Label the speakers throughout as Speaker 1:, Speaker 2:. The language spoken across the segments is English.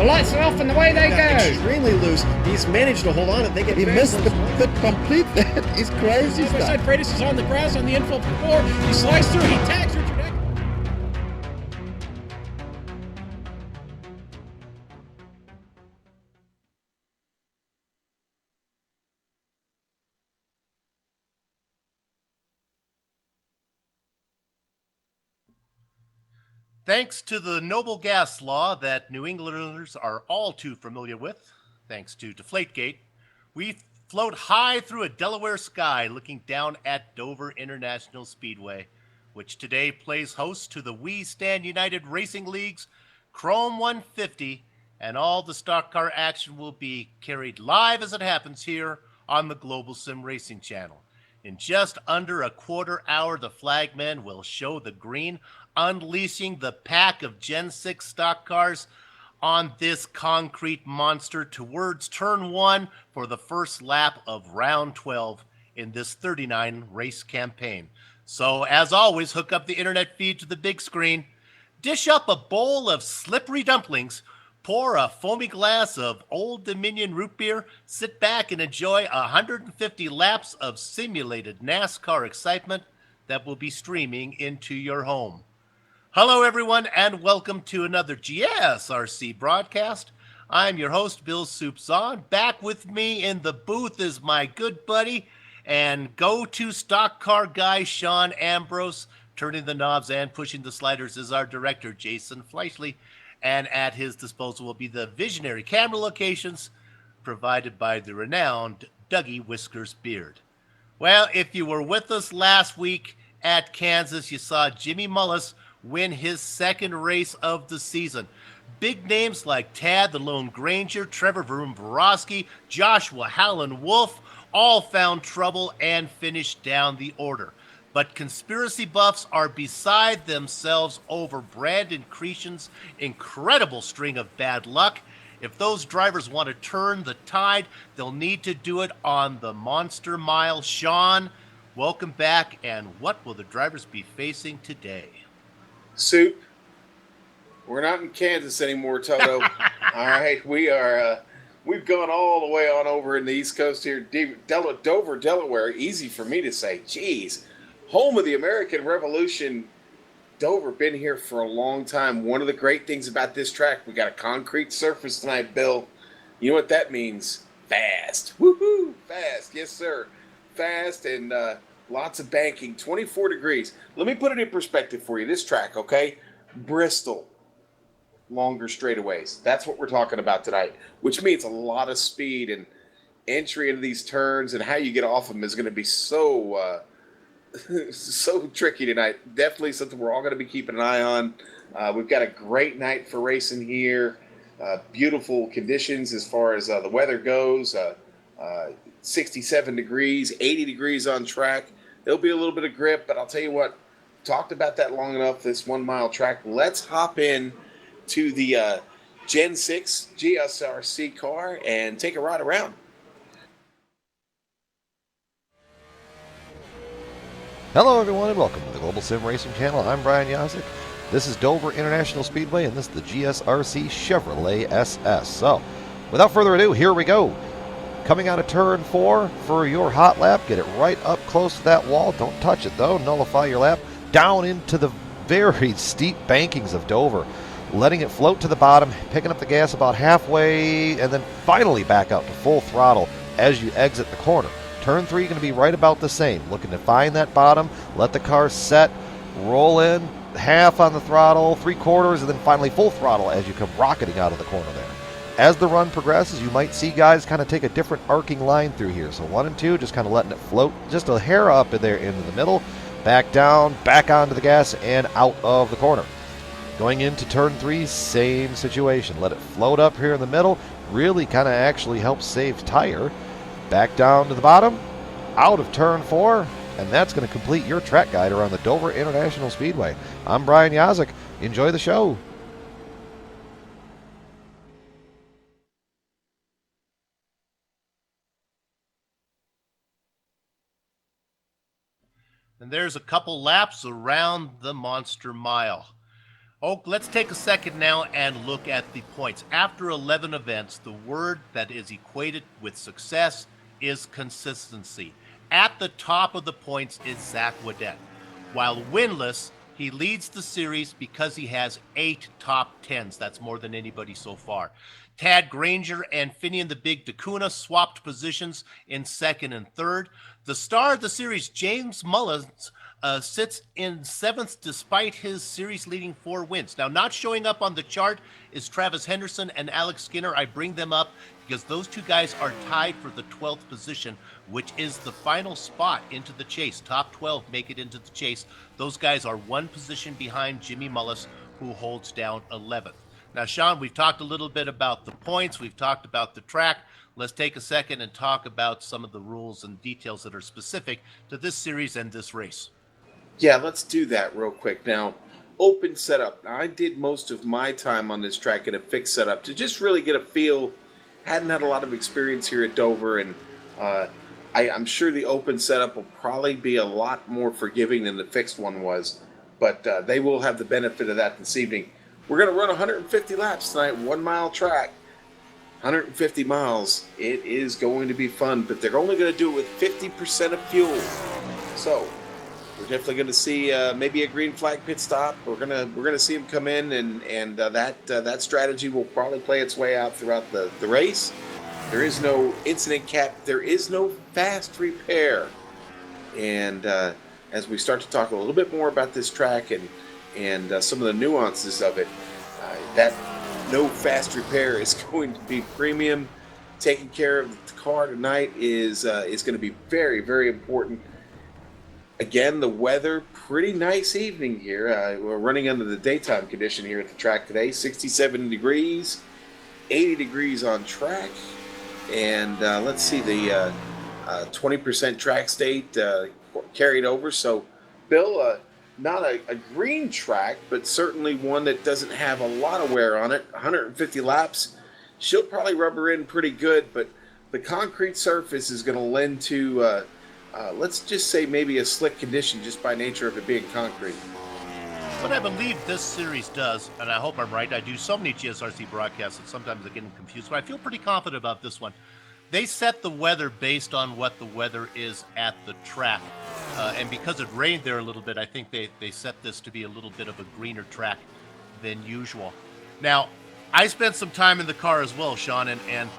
Speaker 1: The lights are off and away they go.
Speaker 2: Extremely loose. He's managed to hold on and they get
Speaker 3: He missed the complete that. He's crazy stuff.
Speaker 1: Side Freitas is on the grass on the infield floor. He slides through. He tags Richard Eck.
Speaker 4: Thanks to the noble gas law that New Englanders are all too familiar with, thanks to Deflategate, we float high through a Delaware sky looking down at Dover International Speedway, which today plays host to the We Stand United Racing League's Chrome 150, and all the stock car action will be carried live as it happens here on the Global Sim Racing channel. In just under a quarter hour, the flagmen will show the green, unleashing the pack of Gen 6 stock cars on this concrete monster towards turn 1 for the first lap of round 12 in this 39 race campaign. So as always, hook up the internet feed to the big screen, dish up a bowl of slippery dumplings, pour a foamy glass of Old Dominion root beer, sit back and enjoy 150 laps of simulated NASCAR excitement that will be streaming into your home. Hello, everyone, and welcome to another GSRC broadcast. I'm your host, Bill Soupzon. Back with me in the booth is my good buddy and go-to stock car guy, Sean Ambrose. Turning the knobs and pushing the sliders is our director, Jason Fleischle. And at his disposal will be the visionary camera locations provided by the renowned Dougie Whiskers Beard. Well, if you were with us last week at Kansas, you saw Jimmy Mullis win his second race of the season. Big names like Tad the Lone Granger, Trevor Vrumborowski, Joshua Howland Wolf all found trouble and finished down the order. But conspiracy buffs are beside themselves over Brandon Creason's incredible string of bad luck. If those drivers want to turn the tide, they'll need to do it on the Monster Mile. Sean, welcome back, and what will the drivers be facing today?
Speaker 5: Soup, we're not in Kansas anymore, Toto. All right, we've gone all the way on over in the East Coast here, Dover, Delaware. Easy for me to say. Jeez, home of the American Revolution. Dover, been here for a long time. One of the great things about this track, we got a concrete surface tonight, Bill. You know what that means? Fast. Woohoo! Fast. Yes, sir. Fast and lots of banking. 24 degrees. Let me put it in perspective for you. This track, okay? Bristol. Longer straightaways. That's what we're talking about tonight, which means a lot of speed and entry into these turns and how you get off them is going to be so so tricky tonight. Definitely something we're all going to be keeping an eye on. We've got a great night for racing here. Beautiful conditions as far as the weather goes. 67 degrees, 80 degrees on track. There'll be a little bit of grip, but I'll tell you what, talked about that long enough, this 1 mile track. Let's hop in to the Gen 6 GSRC car and take a ride around.
Speaker 6: Hello everyone and welcome to the Global Sim Racing Channel. I'm Brian Yazik. This is Dover International Speedway and this is the GSRC Chevrolet SS. So, without further ado, here we go. Coming out of turn 4 for your hot lap. Get it right up close to that wall. Don't touch it though. Nullify your lap. Down into the very steep bankings of Dover. Letting it float to the bottom. Picking up the gas about halfway. And then finally back out to full throttle as you exit the corner. Turn 3 going to be right about the same. Looking to find that bottom. Let the car set. Roll in. Half on the throttle. 3/4. And then finally full throttle as you come rocketing out of the corner there. As the run progresses, you might see guys kind of take a different arcing line through here. So 1 and 2, just kind of letting it float just a hair up in there into the middle. Back down, back onto the gas, and out of the corner. Going into turn 3, same situation. Let it float up here in the middle. Really kind of actually helps save tire. Back down to the bottom, out of turn 4, and that's going to complete your track guide around the Dover International Speedway. I'm Brian Yazik. Enjoy the show.
Speaker 4: And there's a couple laps around the Monster Mile. Oh, let's take a second now and look at the points. After 11 events, the word that is equated with success is consistency. At the top of the points is Zach Wadet. While winless, he leads the series because he has 8 top 10s. That's more than anybody so far. Tad Granger and Finian the Big Dacuna swapped positions in second and third. The star of the series, James Mullins, sits in 7th despite his series-leading 4 wins. Now, not showing up on the chart is Travis Henderson and Alex Skinner. I bring them up because those 2 guys are tied for the 12th position, which is the final spot into the chase. Top 12 make it into the chase. Those guys are 1 position behind Jimmy Mullis, who holds down 11th. Now, Sean, we've talked a little bit about the points. We've talked about the track. Let's take a second and talk about some of the rules and details that are specific to this series and this race.
Speaker 5: Yeah, let's do that real quick. Now, open setup. Now, I did most of my time on this track in a fixed setup to just really get a feel. Hadn't had a lot of experience here at Dover, and I'm sure the open setup will probably be a lot more forgiving than the fixed one was, but they will have the benefit of that this evening. We're going to run 150 laps tonight, 1 mile track, 150 miles. It is going to be fun, but they're only going to do it with 50% of fuel. So we're definitely going to see maybe a green flag pit stop. We're gonna see them come in, and that strategy will probably play its way out throughout the race. There is no incident cap. There is no fast repair. And as we start to talk a little bit more about this track and some of the nuances of it, that no fast repair is going to be premium. Taking care of the car tonight is going to be very, very important. Again, the weather, pretty nice evening here. We're running under the daytime condition here at the track today. 67 degrees, 80 degrees on track. And let's see, the 20% track state carried over. So, Bill, not a green track, but certainly one that doesn't have a lot of wear on it. 150 laps. She'll probably rubber in pretty good, but the concrete surface is going to lend to... let's just say maybe a slick condition just by nature of it being concrete.
Speaker 4: What I believe this series does, and I hope I'm right, I do so many GSRC broadcasts that sometimes I get them confused, but I feel pretty confident about this one. They set the weather based on what the weather is at the track. And because it rained there a little bit, I think they set this to be a little bit of a greener track than usual. Now, I spent some time in the car as well, Sean, and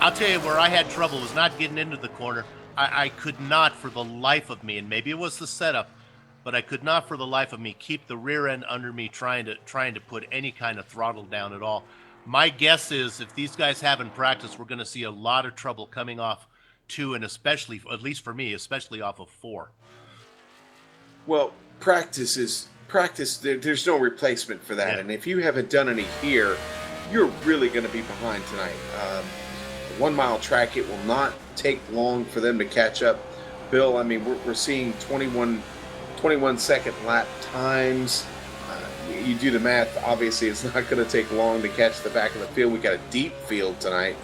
Speaker 4: I'll tell you where I had trouble was not getting into the corner. I could not for the life of me, and maybe it was the setup, but I could not for the life of me keep the rear end under me trying to put any kind of throttle down at all. My guess is if these guys haven't practiced, we're going to see a lot of trouble coming off 2, and especially, at least for me, especially off of 4.
Speaker 5: Well, practice. There's no replacement for that. Yeah. And if you haven't done any here, you're really going to be behind tonight. 1 mile track, it will not take long for them to catch up. Bill, I mean, we're seeing 21 second lap times. You do the math, obviously it's not going to take long to catch the back of the field. We got a deep field tonight.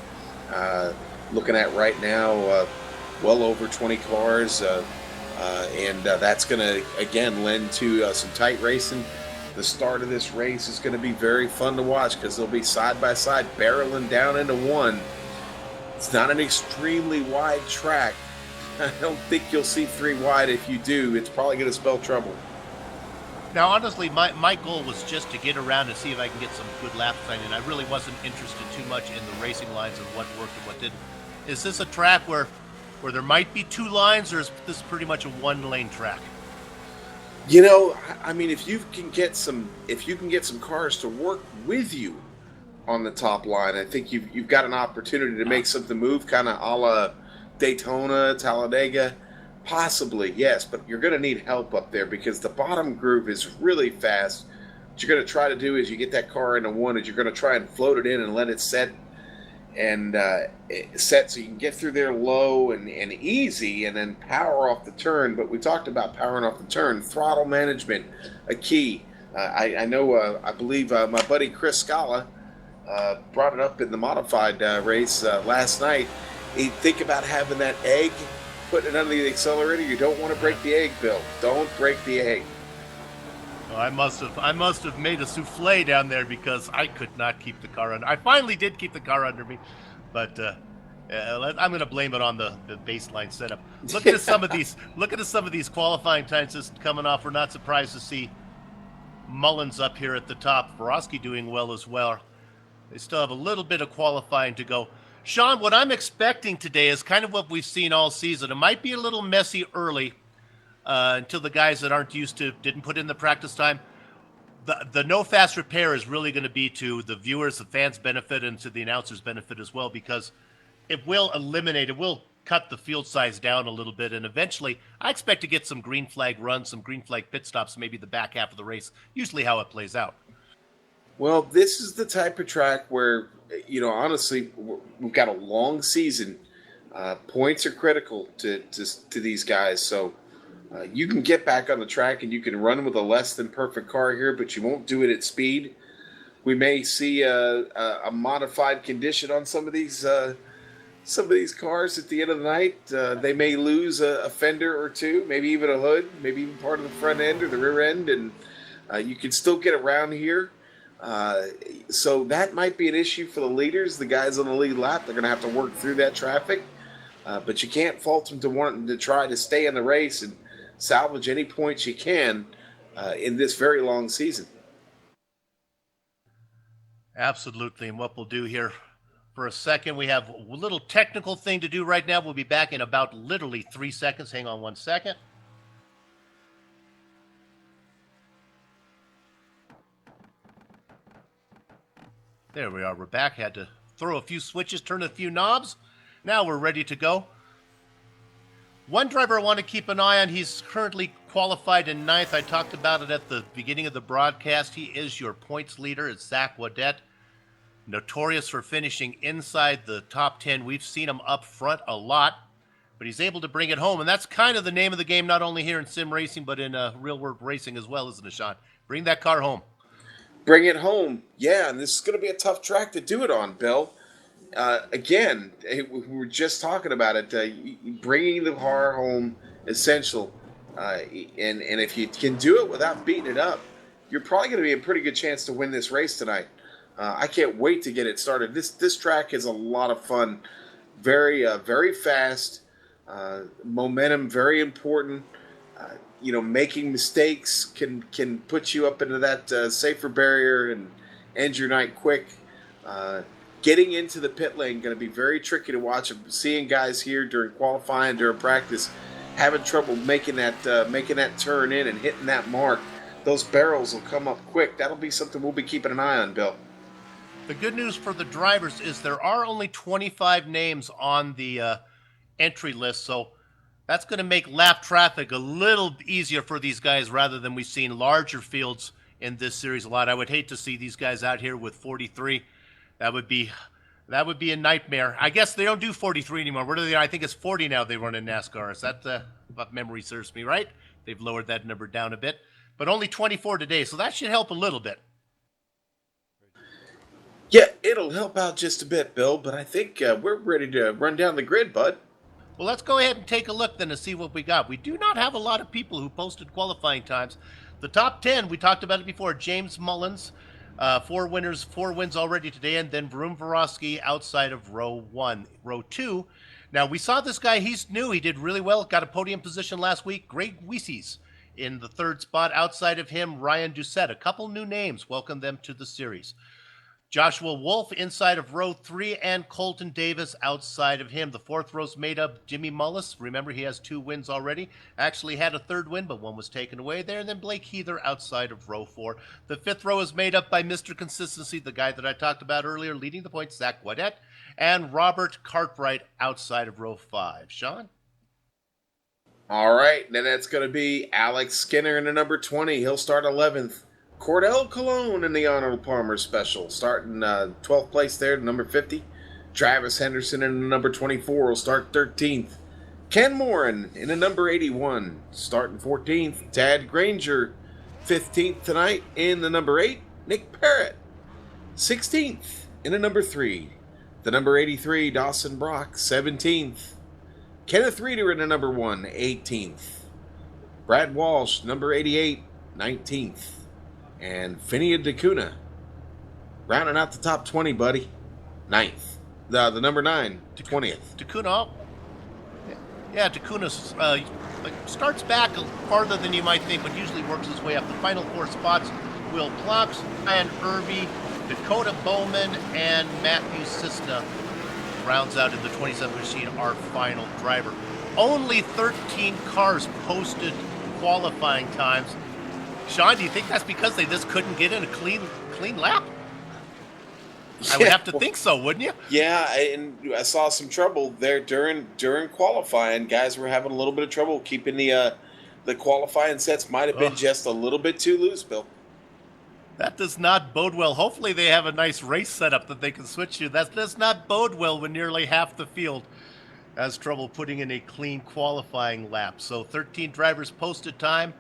Speaker 5: Looking at right now, well over 20 cars, and that's going to, again, lend to some tight racing. The start of this race is going to be very fun to watch because they'll be side by side, barreling down into one. It's not an extremely wide track. I don't think you'll see 3 wide. If you do, it's probably going to spell trouble.
Speaker 4: Now, honestly, my goal was just to get around and see if I can get some good lap time, and I really wasn't interested too much in the racing lines and what worked and what didn't. Is this a track where there might be 2 lines, or is this pretty much a 1-lane track?
Speaker 5: You know, I mean, if you can get some cars to work with you on the top line, I think you've got an opportunity to make something move, kind of a la Daytona, Talladega. Possibly, yes, but you're going to need help up there because the bottom groove is really fast. What you're going to try to do is you get that car into 1, is you're going to try and float it in and let it set and set so you can get through there low and easy and then power off the turn. But we talked about powering off the turn, throttle management, a key. I know, I believe my buddy Chris Scala brought it up in the modified race last night. You think about having that egg, putting it under the accelerator. You don't want to break the egg, Bill. Don't break the egg.
Speaker 4: Well, I must have made a souffle down there because I could not keep the car under. I finally did keep the car under me, but I'm going to blame it on the baseline setup. Looking at some of these qualifying times just coming off, we're not surprised to see Mullins up here at the top. Vorosky doing well as well. They still have a little bit of qualifying to go. Sean, what I'm expecting today is kind of what we've seen all season. It might be a little messy early until the guys that aren't used to, didn't put in the practice time. The no fast repair is really going to be to the viewers, the fans' benefit, and to the announcers' benefit as well, because it will cut the field size down a little bit, and eventually I expect to get some green flag runs, some green flag pit stops, maybe the back half of the race, usually how it plays out.
Speaker 5: Well, this is the type of track where, honestly, we've got a long season. Points are critical to these guys, so you can get back on the track and you can run with a less than perfect car here, but you won't do it at speed. We may see a modified condition on some of these cars at the end of the night. They may lose a fender or two, maybe even a hood, maybe even part of the front end or the rear end, and you can still get around here. So that might be an issue for the leaders, the guys on the lead lap. They're going to have to work through that traffic, but you can't fault them to wanting to try to stay in the race and salvage any points you can in this very long season.
Speaker 4: Absolutely, and what we'll do here for a second, we have a little technical thing to do right now. We'll be back in about literally 3 seconds. Hang on 1 second. There we are. We're back. Had to throw a few switches, turn a few knobs. Now we're ready to go. One driver I want to keep an eye on. He's currently qualified in 9th. I talked about it at the beginning of the broadcast. He is your points leader. It's Zach Wadet. Notorious for finishing inside the top 10. We've seen him up front a lot, but he's able to bring it home. And that's kind of the name of the game, not only here in sim racing, but in real-world racing as well, isn't it, Sean? Bring that car home.
Speaker 5: Bring it home. Yeah, and this is going to be a tough track to do it on, Bill. Again, we were just talking about it. Bringing the car home, essential. And if you can do it without beating it up, you're probably going to be a pretty good chance to win this race tonight. I can't wait to get it started. This track is a lot of fun. Very, very fast. Momentum, very important. Making mistakes can put you up into that safer barrier and end your night quick. Getting into the pit lane going to be very tricky to watch. Seeing guys here during qualifying, during practice, having trouble making that turn in and hitting that mark. Those barrels will come up quick. That'll be something we'll be keeping an eye on, Bill.
Speaker 4: The good news for the drivers is there are only 25 names on the entry list, so that's going to make lap traffic a little easier for these guys rather than we've seen larger fields in this series a lot. I would hate to see these guys out here with 43. That would be a nightmare. I guess they don't do 43 anymore. What are they? I think it's 40 now they run in NASCAR. Is that if memory serves me right? They've lowered that number down a bit, but only 24 today, so that should help a little bit.
Speaker 5: Yeah, it'll help out just a bit, Bill, but I think we're ready to run down the grid, bud.
Speaker 4: Well, let's go ahead and take a look then to see what we got. We do not have a lot of people who posted qualifying times. The top 10, we talked about it before. James Mullins, 4 wins already today, and then Vroom Vorosky outside of row 1. Row 2, now we saw this guy. He's new. He did really well. Got a podium position last week. Greg Weissies in the 3rd spot. Outside of him, Ryan Doucette. A couple new names. Welcome them to the series. Joshua Wolf inside of row 3 and Colton Davis outside of him. The 4th row's made up Jimmy Mullis. Remember, he has 2 wins already. Actually had a 3rd win, but one was taken away there. And then Blake Heather outside of row 4. The 5th row is made up by Mr. Consistency, the guy that I talked about earlier, leading the points, Zach Wadet, and Robert Cartwright outside of row 5. Sean?
Speaker 5: All right, then that's going to be Alex Skinner in the number 20. He'll start 11th. Cordell Cologne in the Arnold Palmer Special, starting 12th place there, number 50. Travis Henderson in the number 24 will start 13th. Ken Morin in the number 81, starting 14th. Tad Granger, 15th tonight in the number 8. Nick Parrott, 16th in the number 3. The number 83, Dawson Brock, 17th. Kenneth Reeder in the number 1, 18th. Brad Walsh, number 88, 19th. And Finney DeCuna rounding out the top 20, buddy. 9th. The number 9, 20th.
Speaker 4: DeCuna. Yeah, DeCuna starts back farther than you might think, but usually works his way up. The final 4 spots: Will Plunks, Ryan Irby, Dakota Bowman, and Matthew Cisna rounds out in the 27 machine our final driver. Only 13 cars posted qualifying times. Sean, do you think that's because they just couldn't get in a clean lap? I would have to think so, wouldn't you?
Speaker 5: Yeah, and I saw some trouble there during qualifying. Guys were having a little bit of trouble keeping the qualifying sets. Might have been just a little bit too loose, Bill.
Speaker 4: That does not bode well. Hopefully they have a nice race setup that they can switch to. That does not bode well when nearly half the field has trouble putting in a clean qualifying lap. So 13 drivers posted time.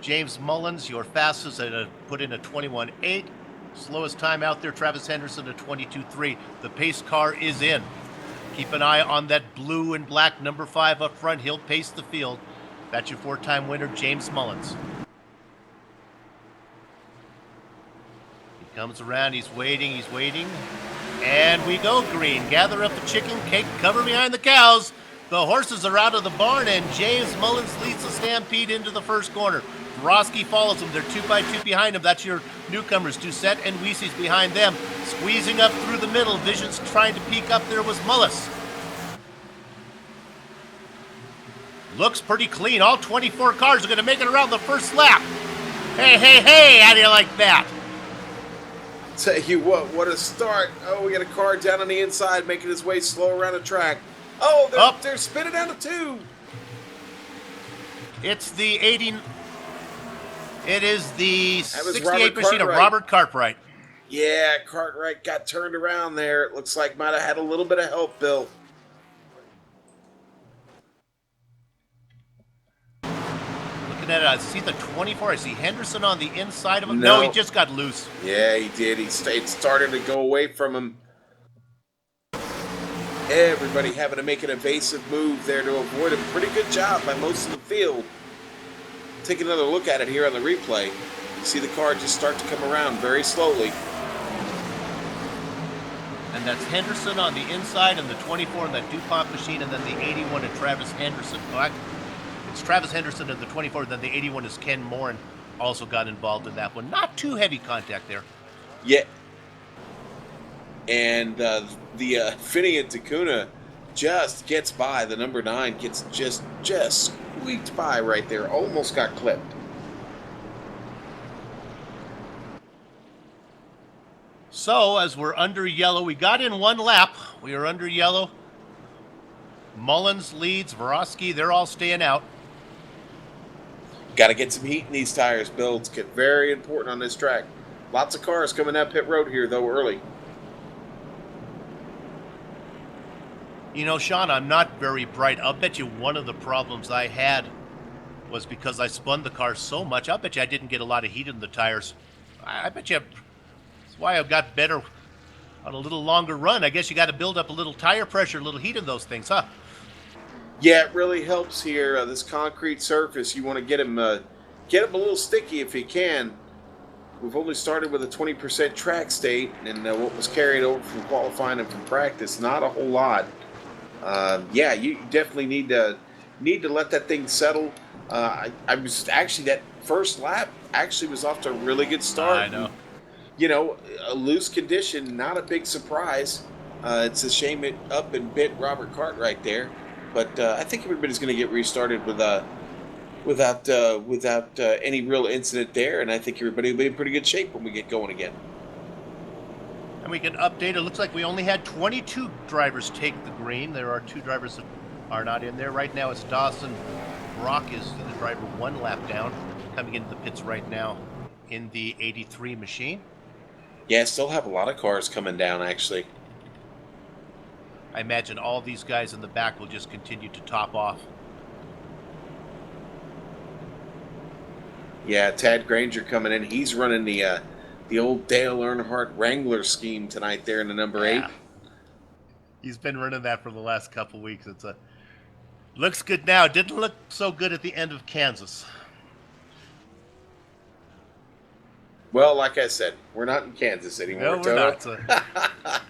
Speaker 4: James Mullins, your fastest, put in a 21.8. Slowest time out there, Travis Henderson, a 22.3. The pace car is in. Keep an eye on that blue and black number 5 up front. He'll pace the field. That's your 4-time winner, James Mullins. He comes around, he's waiting. And we go green. Gather up the chicken, cake, cover behind the cows. The horses are out of the barn, and James Mullins leads the stampede into the first corner. Broski follows him. They're 2x2 behind him. That's your newcomers. Doucette and Weese's behind them. Squeezing up through the middle. Vision's trying to peek up there was Mullis. Looks pretty clean. All 24 cars are going to make it around the first lap. Hey, how do you like that?
Speaker 5: Tell you what a start. Oh, we got a car down on the inside making his way slow around the track. Oh, they're spinning down to 2.
Speaker 4: It's the 80. It is the 68 machine of
Speaker 5: Cartwright.
Speaker 4: Robert Cartwright.
Speaker 5: Yeah, Cartwright got turned around there. It looks like might have had a little bit of help, Bill.
Speaker 4: Looking at it, I see the 24. I see Henderson on the inside of him. No, he just got loose.
Speaker 5: Yeah, he did. It started to go away from him. Everybody having to make an evasive move there to avoid him. Pretty good job by most of the field. Take another look at it here on the replay. You see the car just start to come around very slowly.
Speaker 4: And that's Henderson on the inside, and the 24 in that DuPont machine, and then the 81 and Travis Henderson. It's Travis Henderson in the 24, then the 81 is Ken Morin. Also got involved in that one. Not too heavy contact there.
Speaker 5: Yeah. And the Finney and DeCuna just gets by. The number 9 gets just squeaked by right there. Almost got clipped.
Speaker 4: So, as we're under yellow, we got in one lap. We are under yellow. Mullins leads, Vorosky, they're all staying out.
Speaker 5: Got to get some heat in these tires, Bill. It's very important on this track. Lots of cars coming down pit road here, though, early.
Speaker 4: You know, Sean, I'm not very bright. I'll bet you one of the problems I had was because I spun the car so much. I'll bet you I didn't get a lot of heat in the tires. I bet you that's why I got better on a little longer run. I guess you got to build up a little tire pressure, a little heat in those things, huh?
Speaker 5: Yeah, it really helps here. This concrete surface, you want to get them a little sticky if you can. We've only started with a 20% track state, and what was carried over from qualifying and from practice, not a whole lot. Yeah, you definitely need to let that thing settle. I was actually, that first lap actually was off to a really good start.
Speaker 4: I know.
Speaker 5: You know, a loose condition, not a big surprise. It's a shame it up and bit Robert Cartwright there, but I think everybody's going to get restarted without any real incident there, and I think everybody will be in pretty good shape when we get going again.
Speaker 4: And we can update. It looks like we only had 22 drivers take the green. There are 2 drivers that are not in there. Right now it's Dawson Brock is the driver 1 lap down, coming into the pits right now in the 83 machine.
Speaker 5: Yeah, still have a lot of cars coming down, actually.
Speaker 4: I imagine all these guys in the back will just continue to top off.
Speaker 5: Yeah, Tad Granger coming in. He's running the old Dale Earnhardt Wrangler scheme tonight there in the number 8.
Speaker 4: He's been running that for the last couple weeks. Looks good now. Didn't look so good at the end of Kansas.
Speaker 5: Well, like I said, we're not in Kansas anymore,
Speaker 4: No, we're
Speaker 5: Toto.
Speaker 4: not. So.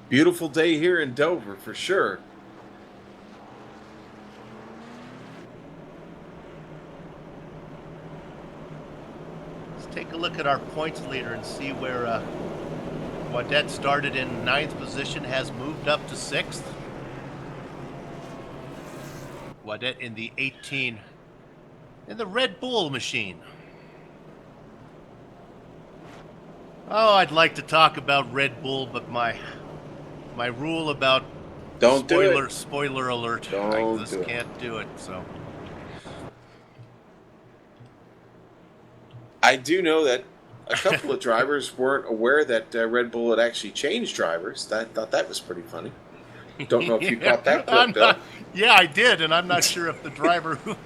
Speaker 5: Beautiful day here in Dover, for sure.
Speaker 4: Let's take a look at our points leader and see where Wadette started in 9th position, has moved up to 6th. Wadette in the 18 in the Red Bull machine. Oh, I'd like to talk about Red Bull, but my rule about
Speaker 5: Don't do it.
Speaker 4: spoiler alert.
Speaker 5: Don't
Speaker 4: I just
Speaker 5: do it.
Speaker 4: can't do it. So
Speaker 5: I do know that a couple of drivers weren't aware that Red Bull had actually changed drivers. I thought that was pretty funny. Don't know if you caught that clip, Bill.
Speaker 4: Yeah, I did, and I'm not sure if the driver who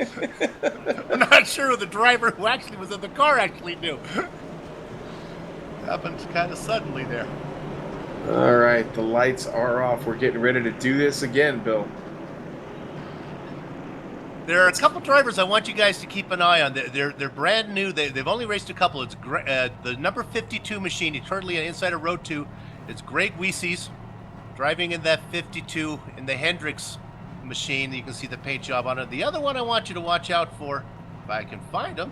Speaker 4: I'm not sure if the driver who actually was in the car actually knew. Happened kind of suddenly there.
Speaker 5: All right, the lights are off. We're getting ready to do this again, Bill.
Speaker 4: There are a couple drivers I want you guys to keep an eye on. They're brand new. They've only raced a couple. It's the number 52 machine. He's currently inside of Road 2. It's Greg Weese's driving in that 52 in the Hendricks machine. You can see the paint job on it. The other one I want you to watch out for, if I can find him,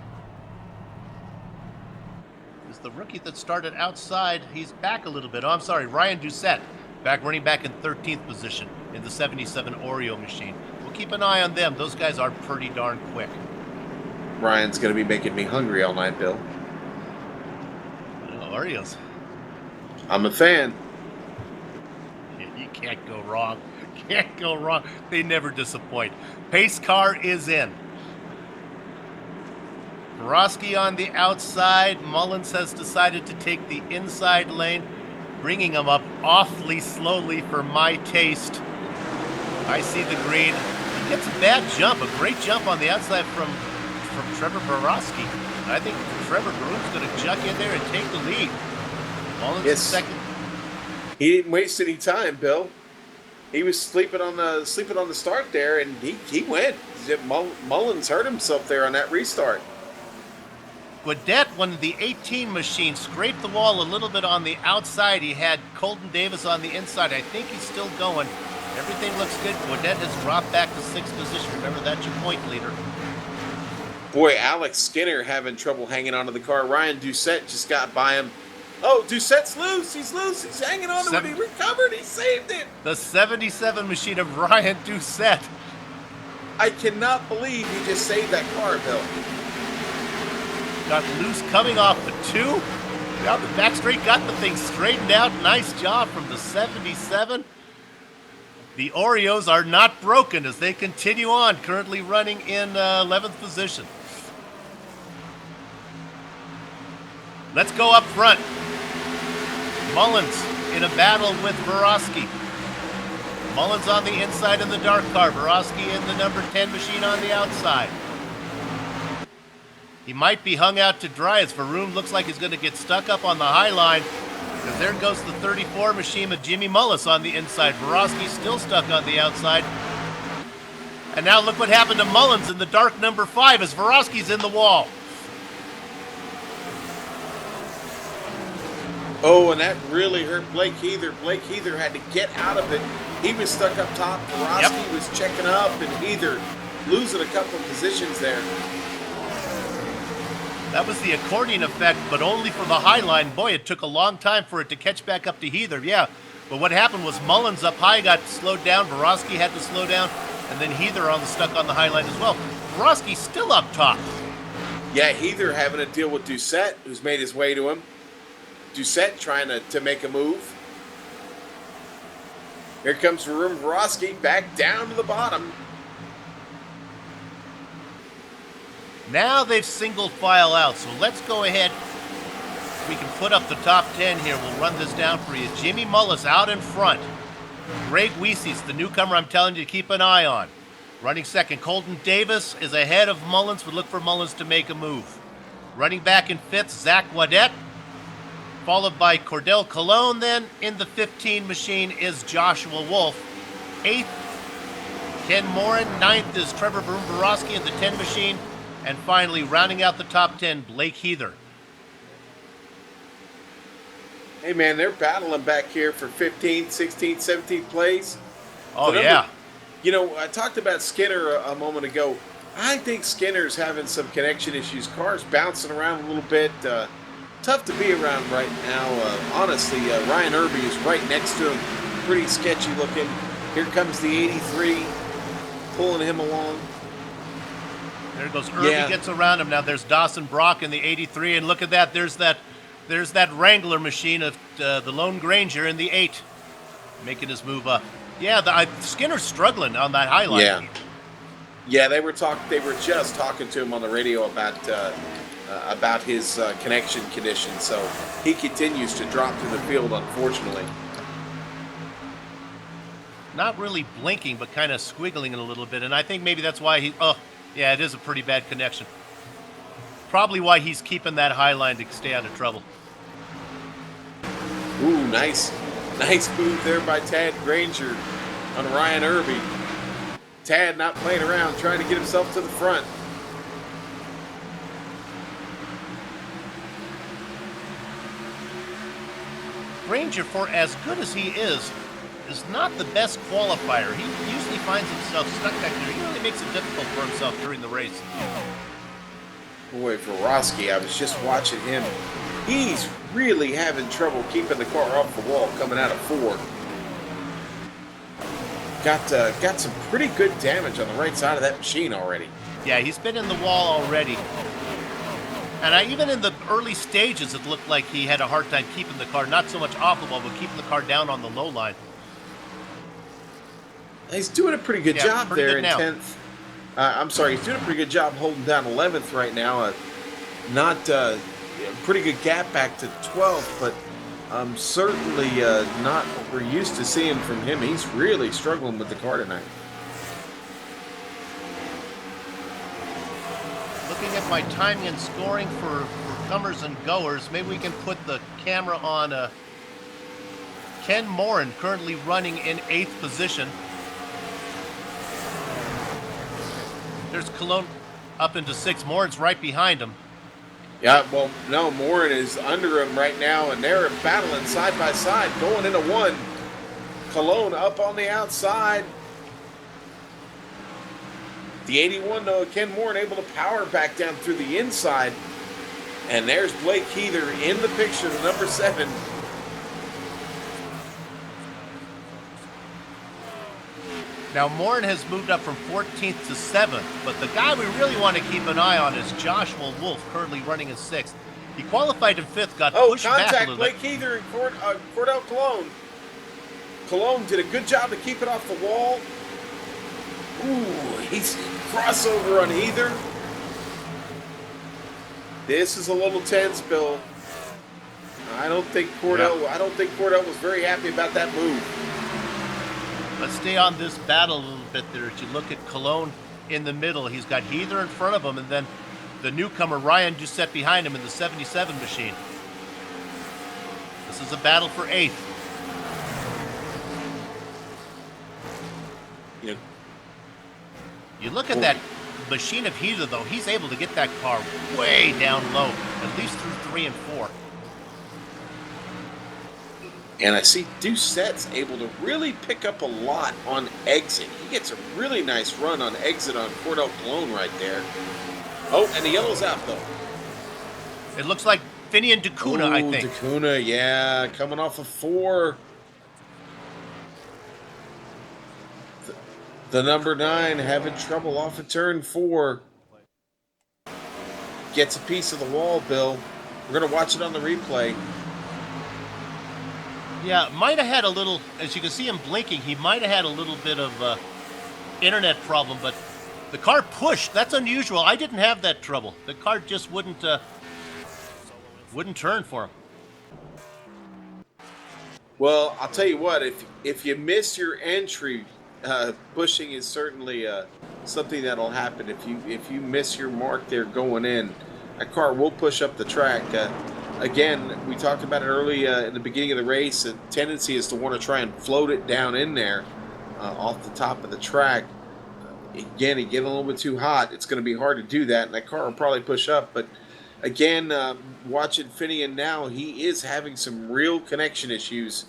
Speaker 4: is the rookie that started outside. He's back a little bit. Oh, I'm sorry, Ryan Doucette, running back in 13th position in the 77 Oreo machine. We'll keep an eye on them. Those guys are pretty darn quick.
Speaker 5: Ryan's going to be making me hungry all night, Bill.
Speaker 4: Oh, Oreos.
Speaker 5: I'm a fan.
Speaker 4: You can't go wrong. Can't go wrong. They never disappoint. Pace car is in. Borowski on the outside. Mullins has decided to take the inside lane, bringing him up awfully slowly for my taste. I see the green. He gets a bad jump, a great jump on the outside from Trevor Borowski. I think Trevor Broom's going to juck in there and take the lead. Mullins is second.
Speaker 5: He didn't waste any time, Bill. He was sleeping on the start there, and he went. Mullins hurt himself there on that restart.
Speaker 4: Gaudet, when the 18 machine scraped the wall a little bit on the outside, he had Colton Davis on the inside. I think he's still going. Everything looks good. Gaudet has dropped back to 6th position. Remember, that's your point leader.
Speaker 5: Boy, Alex Skinner having trouble hanging onto the car. Ryan Doucette just got by him. Oh, Doucette's loose. He's loose. He's hanging on to it. He recovered. He saved it.
Speaker 4: The 77 machine of Ryan Doucette.
Speaker 5: I cannot believe he just saved that car, Bill.
Speaker 4: Got loose coming off the 2. Down the back straight, got the thing straightened out. Nice job from the 77. The Oreos are not broken as they continue on, currently running in 11th position. Let's go up front. Mullins in a battle with Borowski. Mullins on the inside in the dark car. Borowski in the number 10 machine on the outside. He might be hung out to dry as Varun looks like he's going to get stuck up on the high line. Because there goes the 34 machine of Jimmy Mullis on the inside. Borowski still stuck on the outside. And now look what happened to Mullins in the dark number 5 as Borowski's in the wall.
Speaker 5: Oh, and that really hurt Blake Heather. Blake Heather had to get out of it. He was stuck up top. Borowski was checking up, and Heather losing a couple of positions there.
Speaker 4: That was the accordion effect, but only for the high line. Boy, it took a long time for it to catch back up to Heather. Yeah, but what happened was Mullins up high got slowed down. Borowski had to slow down, and then Heather stuck on the high line as well. Borowski's still up top.
Speaker 5: Yeah, Heather having to deal with Doucette, who's made his way to him. Doucette trying to make a move. Here comes Varun Borowski back down to the bottom.
Speaker 4: Now they've single file out, so let's go ahead. We can put up the top 10 here. We'll run this down for you. Jimmy Mullis out in front. Greg Weese's the newcomer I'm telling you to keep an eye on. Running second. Colton Davis is ahead of Mullins. Would look for Mullins to make a move. Running back in 5th, Zach Wadette. Followed by Cordell Colon. Then in the 15 machine is Joshua Wolf. 8th, Ken Morin. 9th is Trevor Borowski in the 10 machine. And finally, rounding out the top 10, Blake Heather.
Speaker 5: Hey, man, they're battling back here for 15th, 16th, 17th place.
Speaker 4: Oh, yeah.
Speaker 5: You know, I talked about Skinner a moment ago. I think Skinner's having some connection issues. Cars bouncing around a little bit. Tough to be around right now. Honestly, Ryan Irby is right next to him. Pretty sketchy looking. Here comes the 83, pulling him along.
Speaker 4: There goes Irby, gets around him. Now there's Dawson Brock in the 83, and look at that. There's that Wrangler machine of the Lone Granger in the 8, making his move up. Yeah, Skinner's struggling on that highline.
Speaker 5: Yeah, they were just talking to him on the radio about his connection condition. So he continues to drop to the field, unfortunately.
Speaker 4: Not really blinking, but kind of squiggling a little bit, and I think maybe that's why he. Oh, yeah, it is a pretty bad connection. Probably why he's keeping that high line to stay out of trouble.
Speaker 5: Ooh, nice move there by Tad Granger on Ryan Irby. Tad not playing around, trying to get himself to the front.
Speaker 4: Granger, for as good as he is not the best qualifier. He usually finds himself stuck back there. He really makes it difficult for himself during the race.
Speaker 5: Boy, for Roski, I was just watching him. He's really having trouble keeping the car off the wall coming out of 4. Got some pretty good damage on the right side of that machine already.
Speaker 4: Yeah, he's been in the wall already. And even in the early stages, it looked like he had a hard time keeping the car, not so much off the wall, but keeping the car down on the low line.
Speaker 5: He's doing a pretty good job
Speaker 4: pretty
Speaker 5: there
Speaker 4: good
Speaker 5: in
Speaker 4: now.
Speaker 5: 10th. I'm sorry, he's doing a pretty good job holding down 11th right now. Not pretty good gap back to 12th, but certainly not what we're used to seeing from him. He's really struggling with the car tonight.
Speaker 4: Looking at my timing and scoring for comers and goers, maybe we can put the camera on Ken Morin, currently running in 8th position. There's Cologne up into 6th. Morin's right behind him.
Speaker 5: Yeah, well, no, Morin is under him right now, and they're battling side by side, going into 1. Cologne up on the outside. The 81, though, Ken Morin able to power back down through the inside. And there's Blake Heather in the picture, the number 7.
Speaker 4: Now, Morin has moved up from 14th to 7th, but the guy we really want to keep an eye on is Joshua Wolf, currently running in 6th. He qualified in 5th, got pushed back a little
Speaker 5: Blake
Speaker 4: bit.
Speaker 5: Heather and Cordell Cologne. Cologne did a good job to keep it off the wall. Ooh, he's crossover on Heather. This is a little tense, Bill. I don't think Cordell was very happy about that move.
Speaker 4: Let's stay on this battle a little bit there. As you look at Cologne in the middle, he's got Heather in front of him, and then the newcomer Ryan Doucette behind him in the 77 machine. This is a battle for 8th. You look at that machine of Heather, though. He's able to get that car way down low, at least through 3 and 4.
Speaker 5: And I see Doucette's able to really pick up a lot on exit. He gets a really nice run on exit on Cordell Cologne right there. Oh, and the yellow's out, though.
Speaker 4: It looks like Finian Dacuna, I think.
Speaker 5: Dacuna, yeah, coming off of 4. The number 9 having trouble off of turn 4. Gets a piece of the wall, Bill. We're going to watch it on the replay.
Speaker 4: Yeah, might have had a little, as you can see him blinking, he might have had a little bit of internet problem, but the car pushed. That's unusual. I didn't have that trouble. The car just wouldn't turn for him.
Speaker 5: Well, I'll tell you what, if you miss your entry, pushing is certainly something that'll happen. If you miss your mark there going in, a car will push up the track. Again, we talked about it early in the beginning of the race. The tendency is to want to try and float it down in there off the top of the track. Again, he get a little bit too hot. It's going to be hard to do that, and that car will probably push up. But again, watching Finian now, he is having some real connection issues.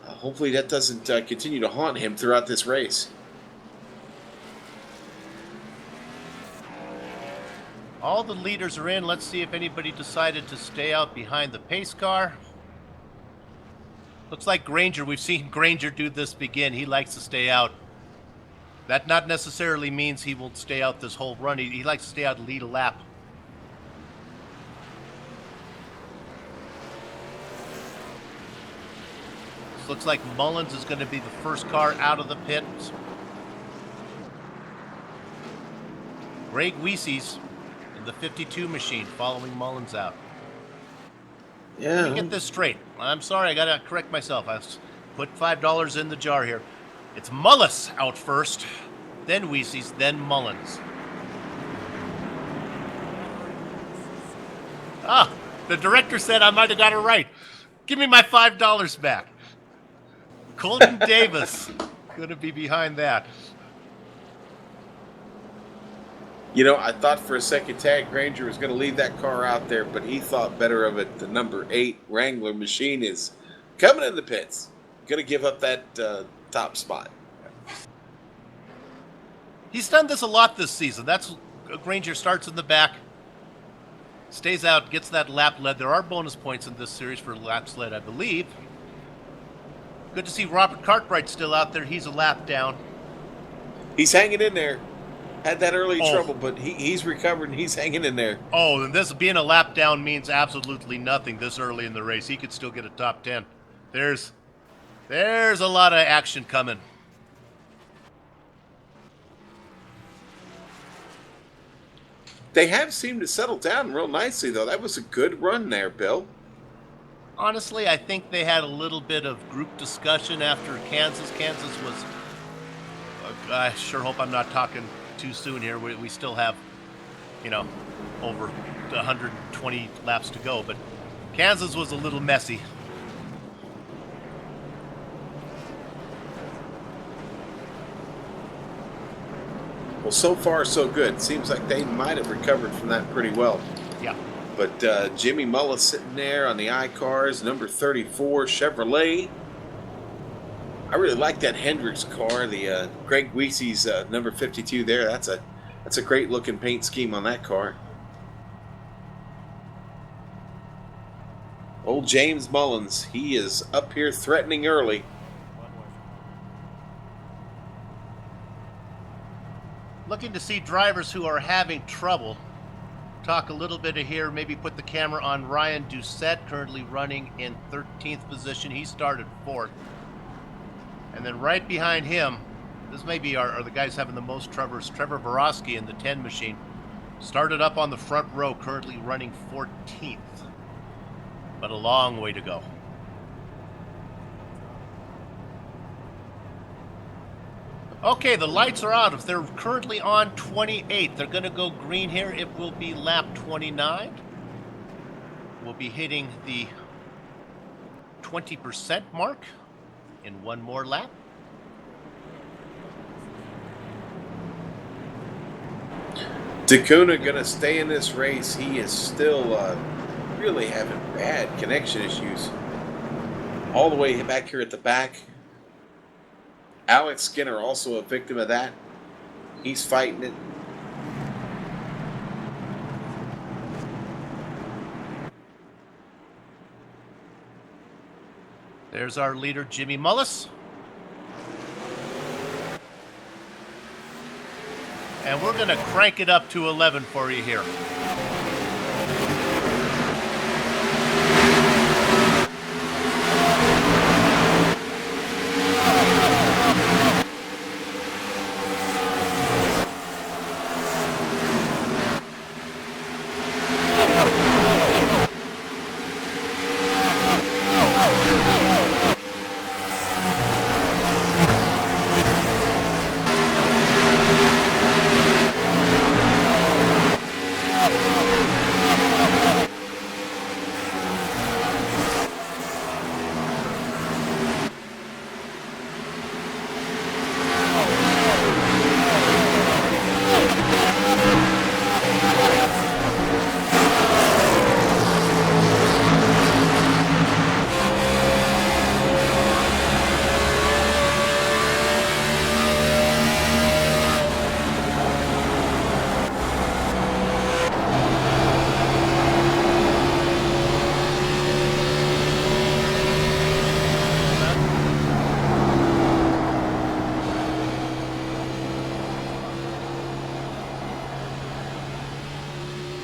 Speaker 5: Hopefully that doesn't continue to haunt him throughout this race.
Speaker 4: All the leaders are in. Let's see if anybody decided to stay out behind the pace car. Looks like Granger. We've seen Granger do this begin. He likes to stay out. That not necessarily means he will stay out this whole run. He likes to stay out and lead a lap. This looks like Mullins is going to be the first car out of the pits. Greg Weese's in the 52 machine following Mullins out.
Speaker 5: Yeah.
Speaker 4: Let me get this straight. I'm sorry, I got to correct myself. I put $5 in the jar here. It's Mullis out first, then Weese's, then Mullins. Ah, the director said I might have got it right. Give me my $5 back. Colton Davis going to be behind that.
Speaker 5: You know, I thought for a second Tad Granger was going to leave that car out there, but he thought better of it. The number 8 Wrangler machine is coming in the pits. Going to give up that top spot.
Speaker 4: He's done this a lot this season. That's Granger starts in the back, stays out, gets that lap led. There are bonus points in this series for laps led, I believe. Good to see Robert Cartwright still out there. He's a lap down.
Speaker 5: He's hanging in there. Had that early trouble, but he's recovered and he's hanging in there.
Speaker 4: Oh, and this being a lap down means absolutely nothing this early in the race. He could still get a top 10. There's a lot of action coming.
Speaker 5: They have seemed to settle down real nicely, though. That was a good run there, Bill.
Speaker 4: Honestly, I think they had a little bit of group discussion after Kansas. Kansas was, I sure hope I'm not talking too soon here. We still have, over 120 laps to go, but Kansas was a little messy.
Speaker 5: Well, so far, so good. Seems like they might have recovered from that pretty well.
Speaker 4: Yeah.
Speaker 5: But Jimmy Mullis sitting there on the I-Cars, number 34 Chevrolet. I really like that Hendricks car, the Greg Weese's number 52 there. That's a great looking paint scheme on that car. Old James Mullins, he is up here threatening early.
Speaker 4: Looking to see drivers who are having trouble. Talk a little bit of here, maybe put the camera on Ryan Doucette, currently running in 13th position. He started 4th. And then right behind him, this may be are the guys having the most troubles, Trevor Borowski in the 10 machine. Started up on the front row, currently running 14th. But a long way to go. Okay, the lights are out. If they're currently on 28, they're going to go green here. It will be lap 29. We'll be hitting the 20% mark in one more lap.
Speaker 5: DeCuna going to stay in this race. He is still really having bad connection issues. All the way back here at the back. Alex Skinner also a victim of that. He's fighting it.
Speaker 4: There's our leader, Jimmy Mullis. And we're going to crank it up to 11 for you here.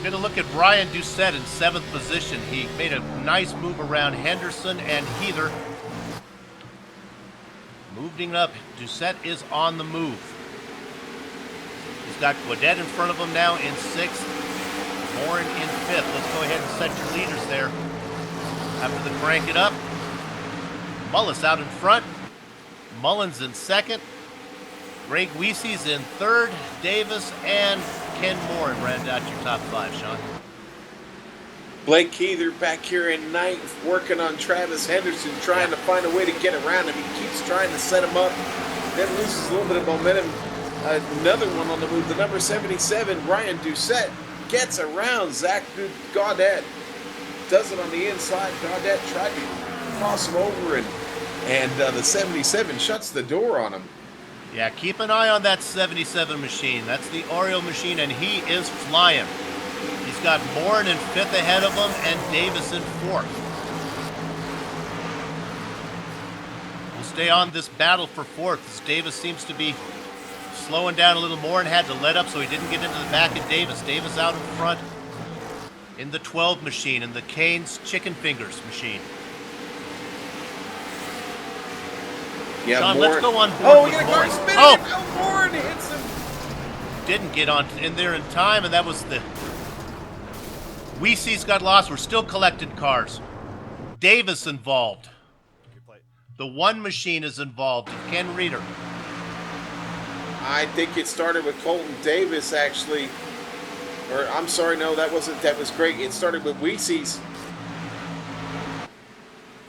Speaker 4: Get a look at Brian Doucette in 7th position. He made a nice move around Henderson and Heather. Moving up, Doucette is on the move. He's got Gaudet in front of him now in 6th. Morin in 5th. Let's go ahead and set your leaders there. After the crank it up, Mullis out in front. Mullins in 2nd. Greg Weesey's in 3rd. Davis and Ken Morin round out your top 5, Sean.
Speaker 5: Blake Heather back here in 9th, working on Travis Henderson, trying to find a way to get around him. He keeps trying to set him up, then loses a little bit of momentum. Another one on the move, the number 77, Ryan Doucette, gets around Zach Gaudet. Does it on the inside. Gaudet tried to cross him over, and the 77 shuts the door on him.
Speaker 4: Yeah, keep an eye on that 77 machine. That's the Oriole machine, and he is flying. He's got Morin in 5th ahead of him and Davis in 4th. We'll stay on this battle for 4th as Davis seems to be slowing down a little. Morin had to let up so he didn't get into the back of Davis. Davis out in front in the 12 machine, in the Canes Chicken Fingers machine.
Speaker 5: Yeah,
Speaker 4: Sean,
Speaker 5: Morin.
Speaker 4: let's go on board.
Speaker 5: Oh, we
Speaker 4: with
Speaker 5: got a car
Speaker 4: Morin.
Speaker 5: spinning.
Speaker 4: Oh,
Speaker 5: Morin hits him.
Speaker 4: didn't get on in there in time, and that was the Weesey's got lost. We're still collecting cars. Davis involved. The 1 machine is involved. Ken Reeder.
Speaker 5: I think it started with Colton Davis, actually. Or, I'm sorry, no, that was great. It started with Weesey's.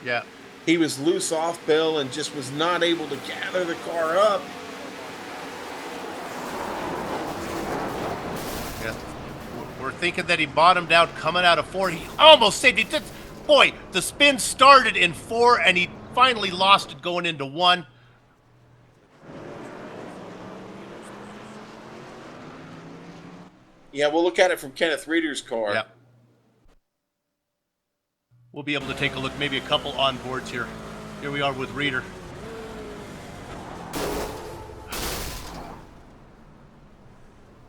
Speaker 4: Yeah.
Speaker 5: He was loose off Bill and just was not able to gather the car up.
Speaker 4: Yeah. We're thinking that he bottomed out coming out of 4. He almost saved it. Boy, the spin started in 4, and he finally lost it going into 1.
Speaker 5: Yeah, we'll look at it from Kenneth Reeder's car.
Speaker 4: Yeah. We'll be able to take a look, maybe a couple on boards here. Here we are with Reeder.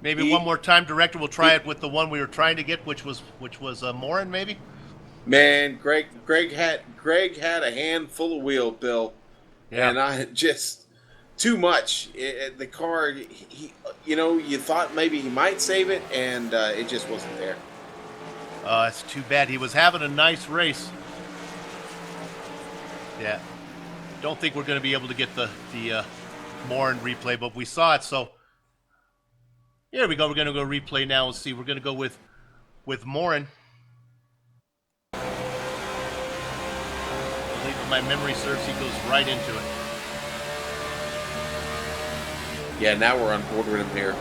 Speaker 4: Maybe one more time, Director. We'll try it with the one we were trying to get, which was Morin, maybe.
Speaker 5: Man, Greg had a handful of wheel, Bill,
Speaker 4: Yeah.
Speaker 5: and I just too much. The car, you thought maybe he might save it, and it just wasn't there.
Speaker 4: It's too bad. He was having a nice race. Yeah. Don't think we're going to be able to get the Morin replay, but we saw it, so here we go. We're going to go replay now. We'll see. We're going to go with Morin. I believe if my memory serves, he goes right into it.
Speaker 5: Yeah, now we're on board with him here.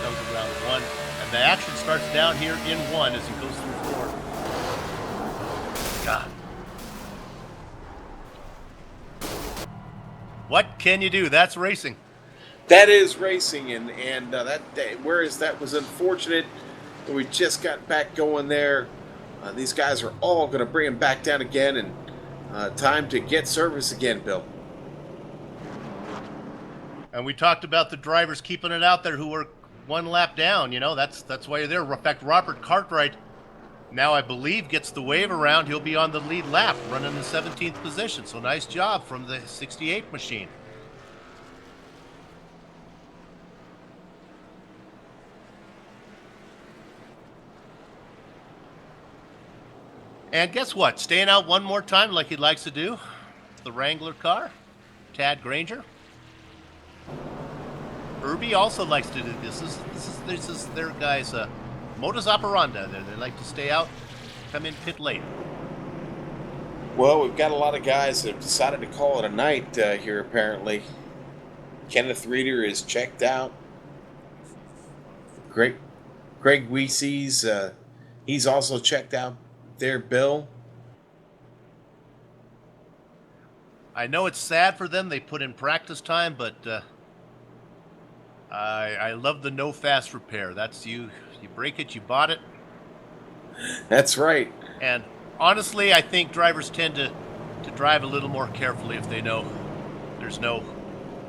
Speaker 4: Comes around 1, and the action starts down here in 1 as he goes through 4. God. What can you do? That's racing.
Speaker 5: That is racing, and whereas that was unfortunate, we just got back going there. These guys are all going to bring him back down again, and time to get service again, Bill.
Speaker 4: And we talked about the drivers keeping it out there who were 1 lap down. That's why you're there. In fact, Robert Cartwright now, I believe, gets the wave around. He'll be on the lead lap, running in 17th position. So nice job from the 68 machine. And guess what? Staying out one more time like he likes to do. The Wrangler car, Tad Granger. Irby also likes to do this. This is their guys' modus operandi. They like to stay out, come in pit late.
Speaker 5: Well, we've got a lot of guys that have decided to call it a night here, apparently. Kenneth Reeder is checked out. Greg Weesey's, he's also checked out there, Bill.
Speaker 4: I know it's sad for them. They put in practice time, but I love the no fast repair. That's you break it, you bought it.
Speaker 5: That's right.
Speaker 4: And honestly, I think drivers tend to drive a little more carefully if they know there's no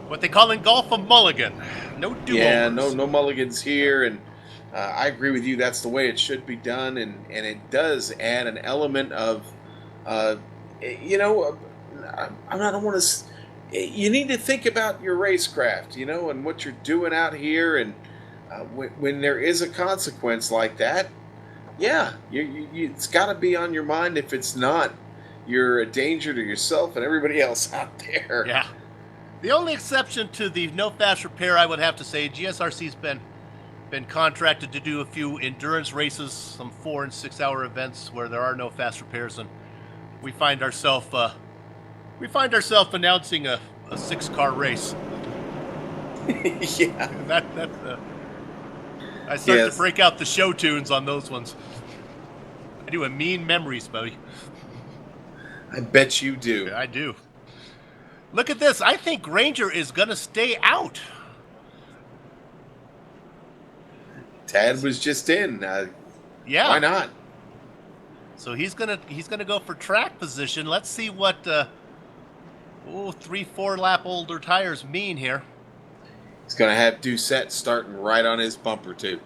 Speaker 4: What they call in golf a mulligan. No do-overs.
Speaker 5: Yeah, no mulligans here, and I agree with you. That's the way it should be done, and it does add an element of, you know, I don't want to. You need to think about your racecraft, you know, and what you're doing out here, and when there is a consequence like that, yeah, it's got to be on your mind. If it's not, you're a danger to yourself and everybody else out there.
Speaker 4: Yeah. The only exception to the no fast repair, I would have to say, GSRC's been contracted to do a few endurance races, some 4 and 6 hour events where there are no fast repairs, and we find ourselves announcing a 6-car race.
Speaker 5: Yeah.
Speaker 4: I start to break out the show tunes on those ones. I do a mean memories, buddy.
Speaker 5: I bet you do.
Speaker 4: I do. Look at this. I think Granger is going to stay out.
Speaker 5: Tad was just in.
Speaker 4: Yeah.
Speaker 5: Why not?
Speaker 4: So he's gonna go for track position. Let's see what 3-4 lap older tires mean here.
Speaker 5: He's going to have Doucette starting right on his bumper too.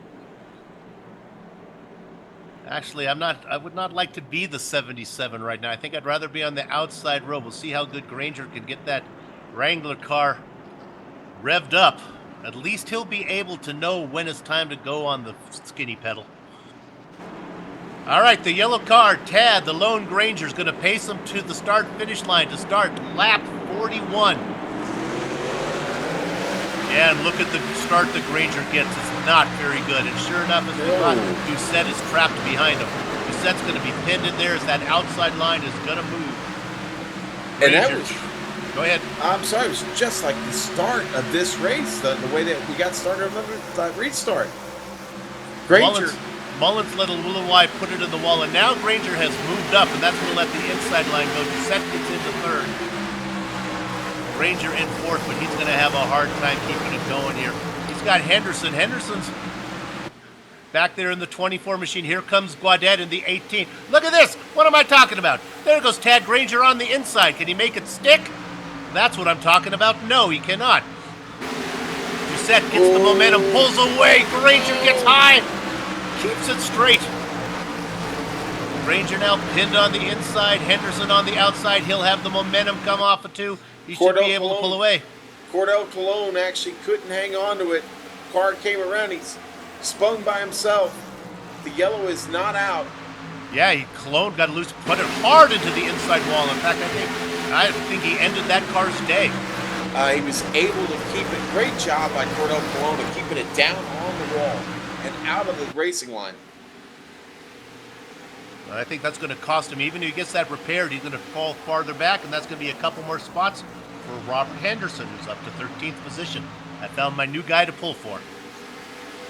Speaker 4: Actually, I would not like to be the 77 right now. I think I'd rather be on the outside row. We'll see how good Granger can get that Wrangler car revved up. At least he'll be able to know when it's time to go on the skinny pedal. All right, the yellow car, Tad, the lone Granger, is going to pace him to the start-finish line to start lap 41. Yeah, and look at the start the Granger gets. It's not very good. And sure enough, as we thought, Doucette is trapped behind him. Doucette's going to be pinned in there as that outside line is going to move.
Speaker 5: And that was...
Speaker 4: Go ahead.
Speaker 5: I'm sorry, it was just like the start of this race, the way that we got started on the restart. Granger...
Speaker 4: Mullins let a little wide, put it in the wall, and now Granger has moved up, and that's going to let the inside line go. Doucette gets into third. Granger in fourth, but he's going to have a hard time keeping it going here. He's got Henderson. Henderson's back there in the 24 machine. Here comes Guadet in the 18. Look at this. What am I talking about? There goes Tad Granger on the inside. Can he make it stick? That's what I'm talking about. No, he cannot. Doucette gets the momentum, pulls away. Granger gets high. Keeps it straight. Granger now pinned on the inside. Henderson on the outside. He'll have the momentum come off of two. He should be able to pull away.
Speaker 5: Cordell Colon actually couldn't hang on to it. Car came around. He's spun by himself. The yellow is not out.
Speaker 4: Yeah, Colon got loose, put it hard into the inside wall. In fact, I think he ended that car's day.
Speaker 5: He was able to keep it. Great job by Cordell Colon of keeping it down on the wall and out of the racing line.
Speaker 4: I think that's going to cost him. Even if he gets that repaired, he's going to fall farther back, and that's going to be a couple more spots for Robert Henderson, who's up to 13th position. I found my new guy to pull for.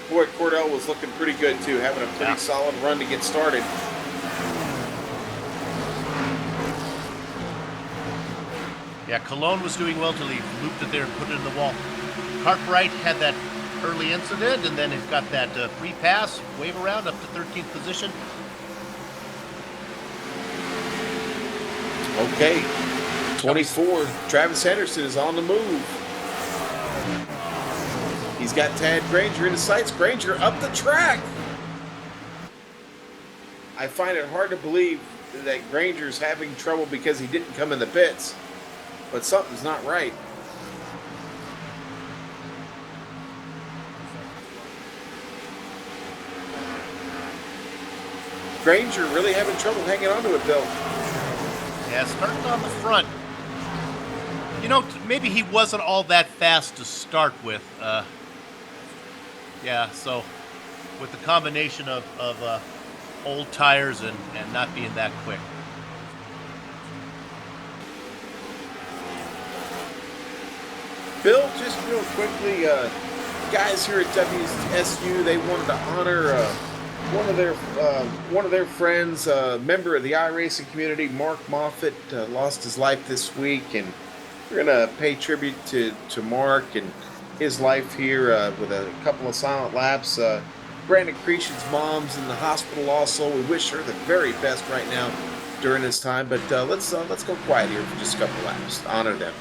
Speaker 5: Boy, Cordell was looking pretty good, too, having a pretty solid run to get started.
Speaker 4: Yeah, Cologne was doing well till he looped it there and put it in the wall. Cartwright had that early incident, and then he's got that free pass, wave around up to 13th position.
Speaker 5: Okay, 24, Travis Henderson is on the move. He's got Tad Granger in his sights. Granger up the track. I find it hard to believe that Granger's having trouble because he didn't come in the pits, but something's not right. Granger really having trouble hanging on to it, Bill.
Speaker 4: Yeah, starting on the front. You know, maybe he wasn't all that fast to start with. Yeah, so with the combination of old tires and not being that quick.
Speaker 5: Bill, just real quickly, guys here at WSU, they wanted to honor one of their friends, a member of the iRacing community, Mark Moffitt, lost his life this week, and we're going to pay tribute to Mark and his life here with a couple of silent laps. Brandon Creason's mom's in the hospital also. We wish her the very best right now during this time, but let's go quiet here for just a couple laps to honor them.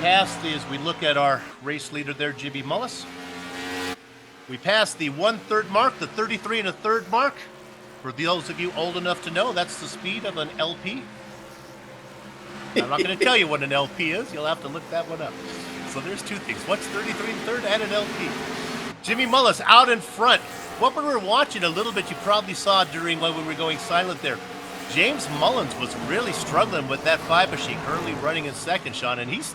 Speaker 4: passed as we look at our race leader there, Jimmy Mullis. We passed the 1/3 mark, the 33 1/3 mark. For those of you old enough to know, that's the speed of an LP. I'm not going to tell you what an LP is. You'll have to look that one up. So there's two things. What's 33 1/3 and an LP? Jimmy Mullis out in front. What we were watching a little bit, you probably saw during when we were going silent there. James Mullins was really struggling with that 5 machine, currently running in second, Sean, and he's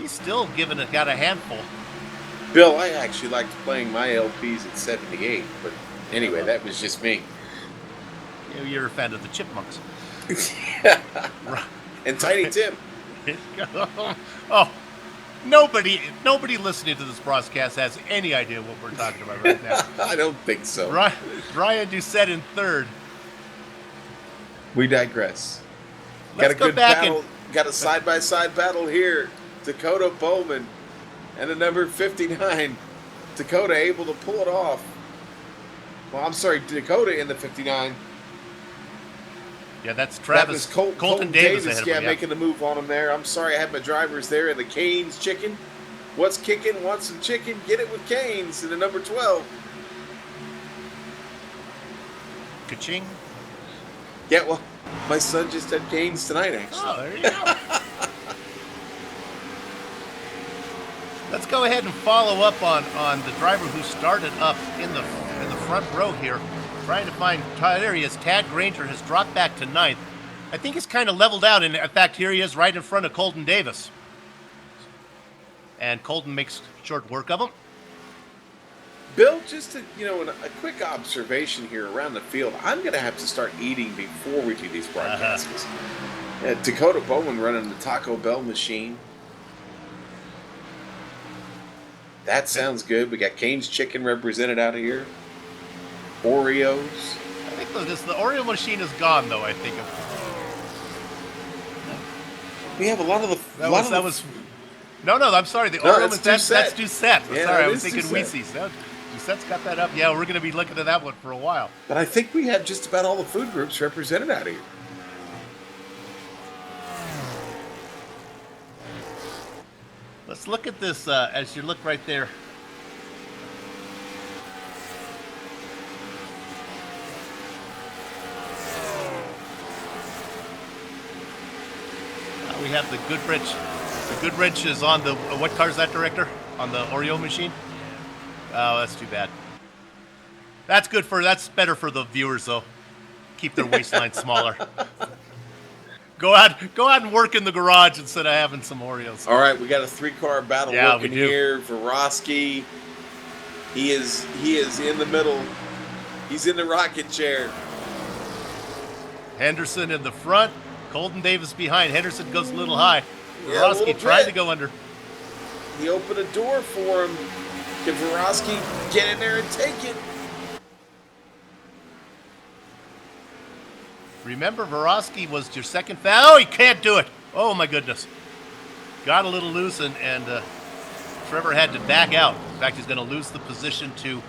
Speaker 4: still giving it, got a handful.
Speaker 5: Bill, I actually liked playing my LPs at 78, but anyway, that was just me.
Speaker 4: You're a fan of the Chipmunks.
Speaker 5: And Tiny Tim.
Speaker 4: Oh, nobody listening to this broadcast has any idea what we're talking about right now.
Speaker 5: I don't think so.
Speaker 4: Brian Doucette in third.
Speaker 5: We digress.
Speaker 4: Let's
Speaker 5: got a
Speaker 4: go
Speaker 5: good
Speaker 4: back
Speaker 5: battle. Got a side-by-side battle here. Dakota Bowman and the number 59. Dakota able to pull it off. Well, I'm sorry, Dakota in the 59.
Speaker 4: Yeah, that's Travis.
Speaker 5: That was
Speaker 4: Colton Davis ahead of him,
Speaker 5: making the move on him there. I'm sorry, I had my drivers there in the Canes chicken. What's kicking? Want some chicken? Get it with Canes in the number 12.
Speaker 4: Ka-ching.
Speaker 5: Yeah, well, my son just had Canes tonight, actually.
Speaker 4: Oh, there you go. Let's go ahead and follow up on the driver who started up in the front row here, trying to find. There he is. Tad Granger has dropped back to 9th. I think he's kind of leveled out. And in fact, here he is right in front of Colton Davis. And Colton makes short work of him.
Speaker 5: Bill, just a quick observation here around the field. I'm going to have to start eating before we do these broadcasts. Dakota Bowman running the Taco Bell machine. That sounds good. We got Cane's Chicken represented out of here. Oreos.
Speaker 4: I think the Oreo machine is gone, though. I think.
Speaker 5: We have a lot of the.
Speaker 4: No, I'm sorry. The Oreo that's Doucette.
Speaker 5: Yeah,
Speaker 4: sorry, I was thinking Weese's. Doucette's got that up. Yeah, we're going to be looking at that one for a while.
Speaker 5: But I think we have just about all the food groups represented out here.
Speaker 4: Let's look at this as you look right there. We have the Goodrich. The Goodrich is on the what car is that, director? On the Oreo machine? Oh, that's too bad. That's better for the viewers though. Keep their waistline smaller. Go out and work in the garage instead of having some Oreos.
Speaker 5: All right, we got a 3-car battle working
Speaker 4: we do.
Speaker 5: here. Vorosky, he is in the middle. He's in the rocket chair.
Speaker 4: Henderson in the front. Colton Davis behind. Henderson goes a little high.
Speaker 5: Yeah,
Speaker 4: Vorosky tried to go under.
Speaker 5: He opened a door for him. Can Vorosky get in there and take it?
Speaker 4: Remember, Vorosky was your second foul. Oh, he can't do it. Oh, my goodness. Got a little loose, and Trevor had to back out. In fact, he's going to lose the position to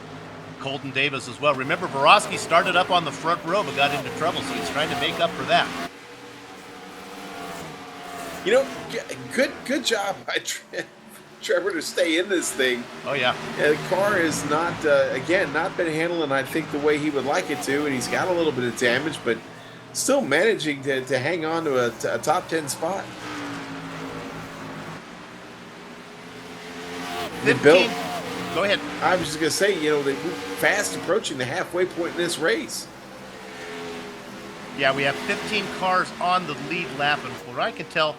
Speaker 4: Colton Davis as well. Remember, Vorosky started up on the front row but got into trouble, so he's trying to make up for that.
Speaker 5: Good job by Trevor to stay in this thing.
Speaker 4: Oh, yeah.
Speaker 5: The car is not been handling, I think, the way he would like it to, and he's got a little bit of damage, but still managing to hang on to a top 10 spot.
Speaker 4: 15.
Speaker 5: Bill,
Speaker 4: go ahead.
Speaker 5: I was just going to say, they're fast approaching the halfway point in this race.
Speaker 4: Yeah, we have 15 cars on the lead lap, and from what I can tell,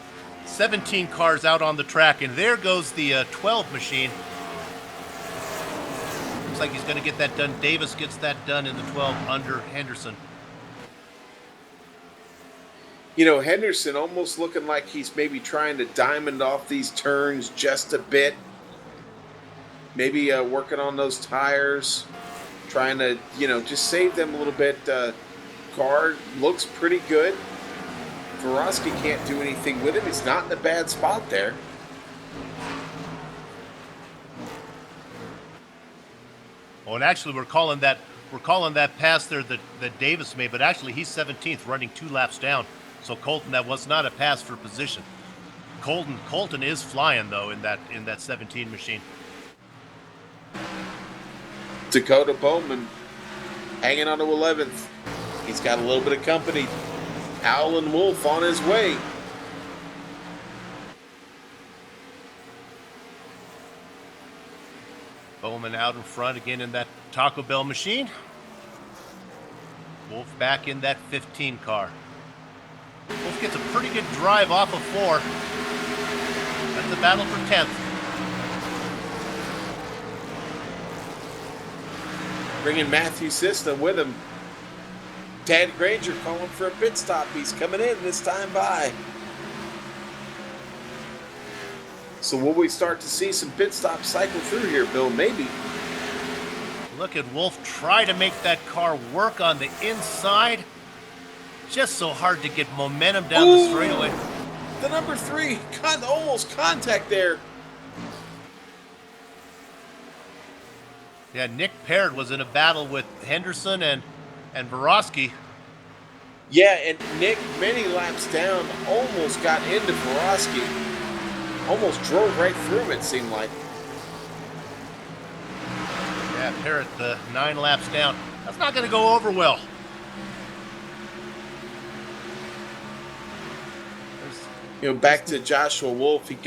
Speaker 4: 17 cars out on the track, and there goes the 12 machine. Looks like he's going to get that done. Davis gets that done in the 12 under Henderson.
Speaker 5: Henderson almost looking like he's maybe trying to diamond off these turns just a bit. Maybe working on those tires, trying to, just save them a little bit. Car looks pretty good. Vorosky can't do anything with him. He's not in a bad spot there.
Speaker 4: Oh, and actually, we're calling that pass there that Davis made, but actually he's 17th, running 2 laps down. So Colton, that was not a pass for position. Colton is flying though in that 17 machine.
Speaker 5: Dakota Bowman hanging on to 11th. He's got a little bit of company. Howlin' Wolf on his way.
Speaker 4: Bowman out in front again in that Taco Bell machine. Wolf back in that 15 car. Wolf gets a pretty good drive off of 4. That's the battle for 10th.
Speaker 5: Bringing Matthew System with him. Tad Granger calling for a pit stop. He's coming in this time by. So will we start to see some pit stops cycle through here, Bill? Maybe.
Speaker 4: Look at Wolf try to make that car work on the inside. Just so hard to get momentum down the straightaway.
Speaker 5: The number 3, almost contact there.
Speaker 4: Yeah, Nick Parrott was in a battle with Henderson and Borowski.
Speaker 5: Yeah, and Nick, many laps down, almost got into Borowski. Almost drove right through him, it seemed like.
Speaker 4: Yeah, Parrott 9 laps down. That's not going to go over well.
Speaker 5: Back to Joshua Wolf. He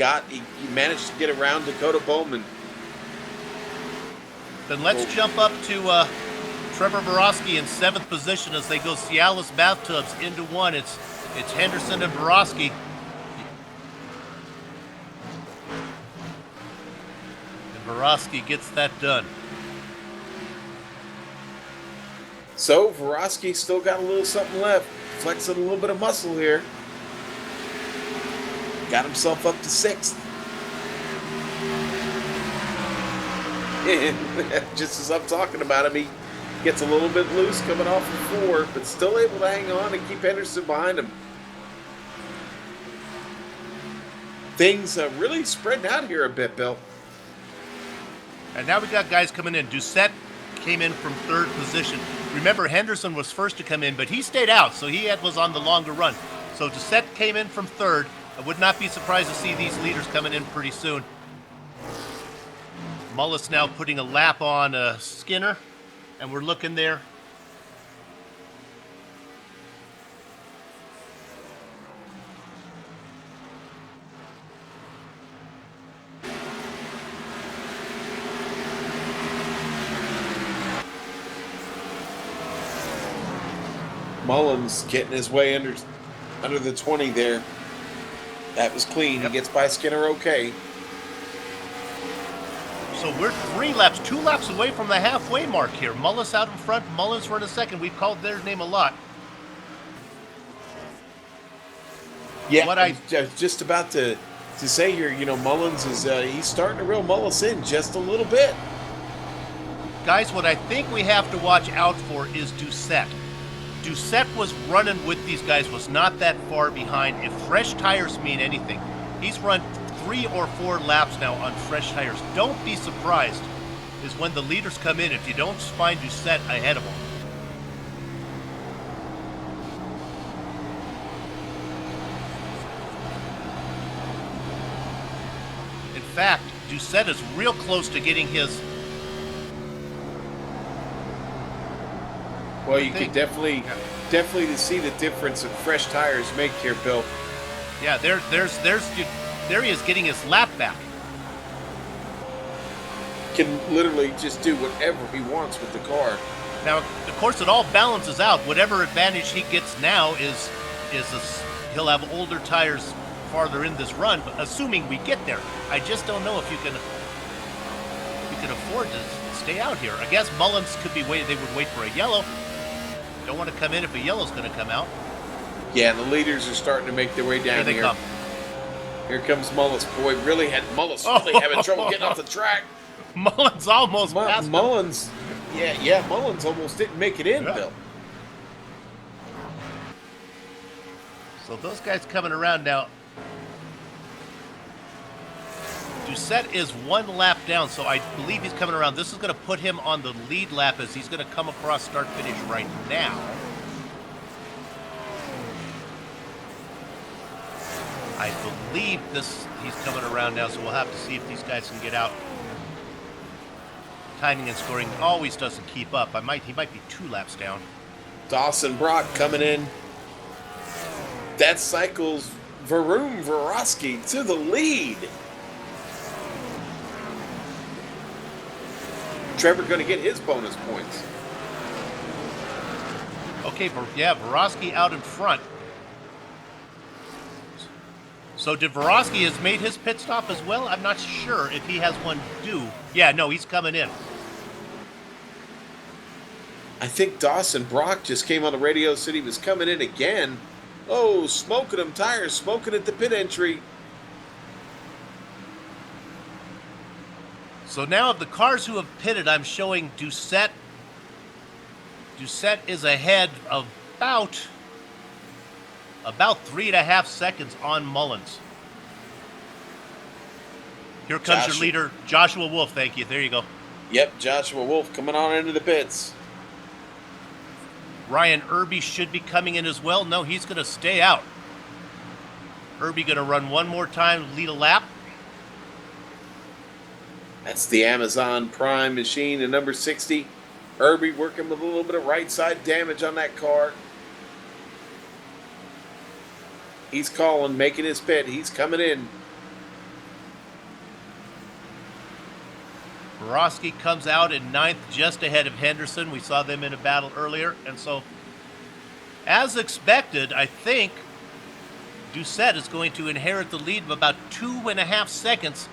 Speaker 5: managed to get around Dakota Bowman.
Speaker 4: Then let's jump up to Trevor Borowski in 7th position as they go Cialis bathtubs into 1. It's Henderson and Borowski. And Borowski gets that done.
Speaker 5: So Borowski still got a little something left. Flexing a little bit of muscle here. Got himself up to 6th. And just as I'm talking about him, he gets a little bit loose coming off of 4, but still able to hang on and keep Henderson behind him. Things really spreading out here a bit, Bill.
Speaker 4: And now we got guys coming in. Doucette came in from 3rd position. Remember, Henderson was first to come in, but he stayed out, so he was on the longer run. So Doucette came in from 3rd. I would not be surprised to see these leaders coming in pretty soon. Mullis now putting a lap on Skinner, and we're looking there.
Speaker 5: Mullins getting his way under the 20 there. That was clean. Yep. He gets by Skinner okay.
Speaker 4: So we're 2 laps away from the halfway mark here. Mullis out in front, Mullins for a second. We've called their name a lot.
Speaker 5: Yeah, I was just about to say here, Mullins is he's starting to reel Mullis in just a little bit.
Speaker 4: Guys, what I think we have to watch out for is Doucette. Doucette was running with these guys, was not that far behind. If fresh tires mean anything, he's run 3 or 4 laps now on fresh tires. Don't be surprised is when the leaders come in if you don't find Doucette ahead of them. In fact, Doucette is real close to getting his.
Speaker 5: Well, you can definitely see the difference that fresh tires make here, Bill.
Speaker 4: Yeah, there he is getting his lap back.
Speaker 5: Can literally just do whatever he wants with the car.
Speaker 4: Now, of course, it all balances out. Whatever advantage he gets now is he'll have older tires farther in this run, but assuming we get there. I just don't know if you can afford to stay out here. I guess Mullins could be waiting. They would wait for a yellow. Don't want to come in if a yellow's going to come out.
Speaker 5: Yeah, and the leaders are starting to make their way down
Speaker 4: here. They come.
Speaker 5: Here comes Mullis. Boy, really having trouble getting off the track.
Speaker 4: Mullins almost passed
Speaker 5: Mullins. Yeah, Mullins almost didn't make it in, Bill.
Speaker 4: So those guys coming around now. Doucette is 1 lap down, so I believe he's coming around. This is going to put him on the lead lap as he's going to come across start-finish right now. I believe he's coming around now, so we'll have to see if these guys can get out. Timing and scoring always doesn't keep up. He might be 2 laps down.
Speaker 5: Dawson Brock coming in. That cycles Varosky to the lead. Trevor going to get his bonus points.
Speaker 4: Okay, Varosky out in front. So did Varosky has made his pit stop as well? I'm not sure if he has one due. Yeah, no, he's coming in.
Speaker 5: I think Dawson Brock just came on the radio, said he was coming in again. Oh, smoking them tires, smoking at the pit entry.
Speaker 4: So now of the cars who have pitted, I'm showing Doucette. Doucette is ahead of about 3.5 seconds on Mullins. Here comes your leader, Joshua Wolf. Thank you. There you go.
Speaker 5: Yep, Joshua Wolf coming on into the pits.
Speaker 4: Ryan Irby should be coming in as well. No, he's going to stay out. Irby going to run one more time, lead a lap.
Speaker 5: That's the Amazon Prime machine, the number 60. Irby working with a little bit of right side damage on that car. He's calling, making his pit. He's coming in.
Speaker 4: Varosky comes out in 9th, just ahead of Henderson. We saw them in a battle earlier. And so, as expected, I think Doucette is going to inherit the lead of about 2.5 seconds.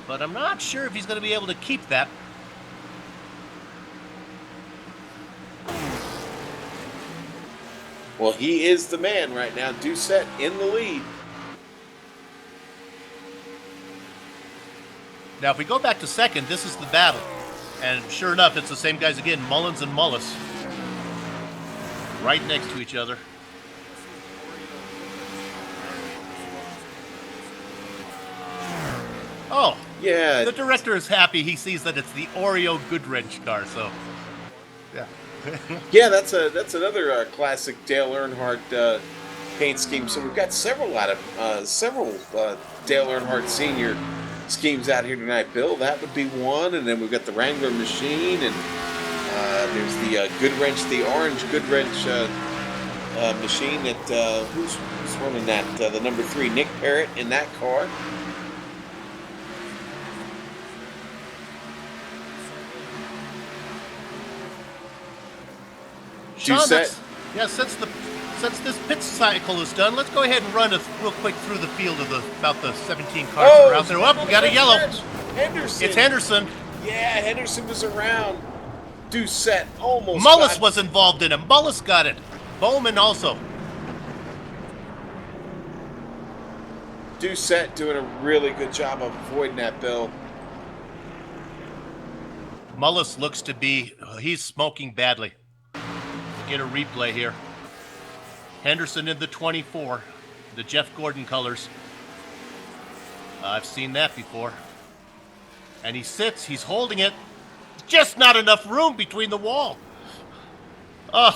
Speaker 4: But I'm not sure if he's going to be able to keep that.
Speaker 5: Well, he is the man right now. Doucette in the lead.
Speaker 4: Now, if we go back to second, this is the battle. And sure enough, it's the same guys again, Mullins and Mullis. Right next to each other. Oh,
Speaker 5: yeah.
Speaker 4: The director is happy. He sees that it's the Oreo Goodwrench car, so yeah.
Speaker 5: Yeah, that's another classic Dale Earnhardt paint scheme. So we've got several Dale Earnhardt Senior schemes out here tonight. Bill, that would be one, and then we've got the Wrangler machine, and there's the Goodwrench, the orange Goodwrench machine. That who's running that? The number 3, Nick Parrott, in that car.
Speaker 4: Sean, since this pit cycle is done, let's go ahead and run real quick through the field of about the 17 cars that are out there. Oh, we got a yellow.
Speaker 5: Henderson.
Speaker 4: It's Henderson.
Speaker 5: Yeah, Henderson was around. Doucette almost.
Speaker 4: Mullis was involved in it. Mullis got it. Bowman also.
Speaker 5: Doucette doing a really good job of avoiding that, Bill.
Speaker 4: Mullis looks to be, he's smoking badly. Get a replay here. Henderson in the 24, the Jeff Gordon colors. I've seen that before. And he sits, he's holding it. Just not enough room between the wall. Ugh.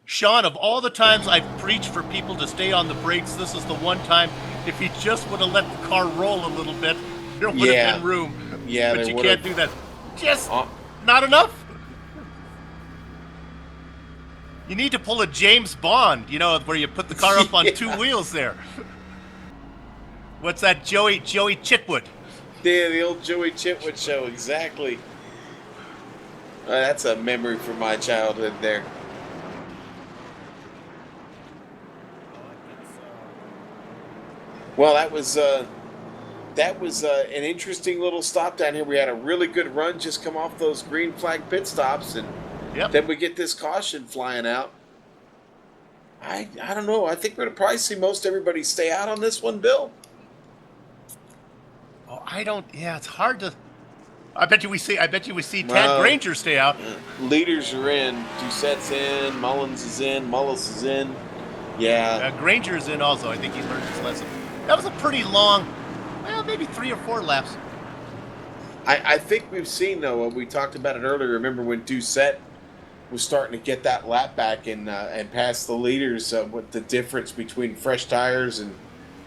Speaker 4: Sean, of all the times I've preached for people to stay on the brakes, this is the one time, if he just would have let the car roll a little bit, there would have been room.
Speaker 5: Yeah,
Speaker 4: but you can't do that. Just not enough. You need to pull a James Bond, where you put the car up on 2 wheels there. What's that, Joey Chitwood?
Speaker 5: Yeah, the old Joey Chitwood show, exactly. That's a memory from my childhood there. Well, that was an interesting little stop down here. We had a really good run, just come off those green flag pit stops, and then we get this caution flying out. I don't know. I think we're going to probably see most everybody stay out on this one, Bill.
Speaker 4: Oh, it's hard to. I bet you we see Tad Granger stay out.
Speaker 5: Leaders are in. Doucette's in. Mullins is in. Mullis is in. Yeah.
Speaker 4: Granger is in also. I think he learned his lesson. That was a pretty long, maybe 3 or 4 laps.
Speaker 5: I think we've seen, though, we talked about it earlier. Remember when Doucette was starting to get that lap back and pass the leaders with the difference between fresh tires and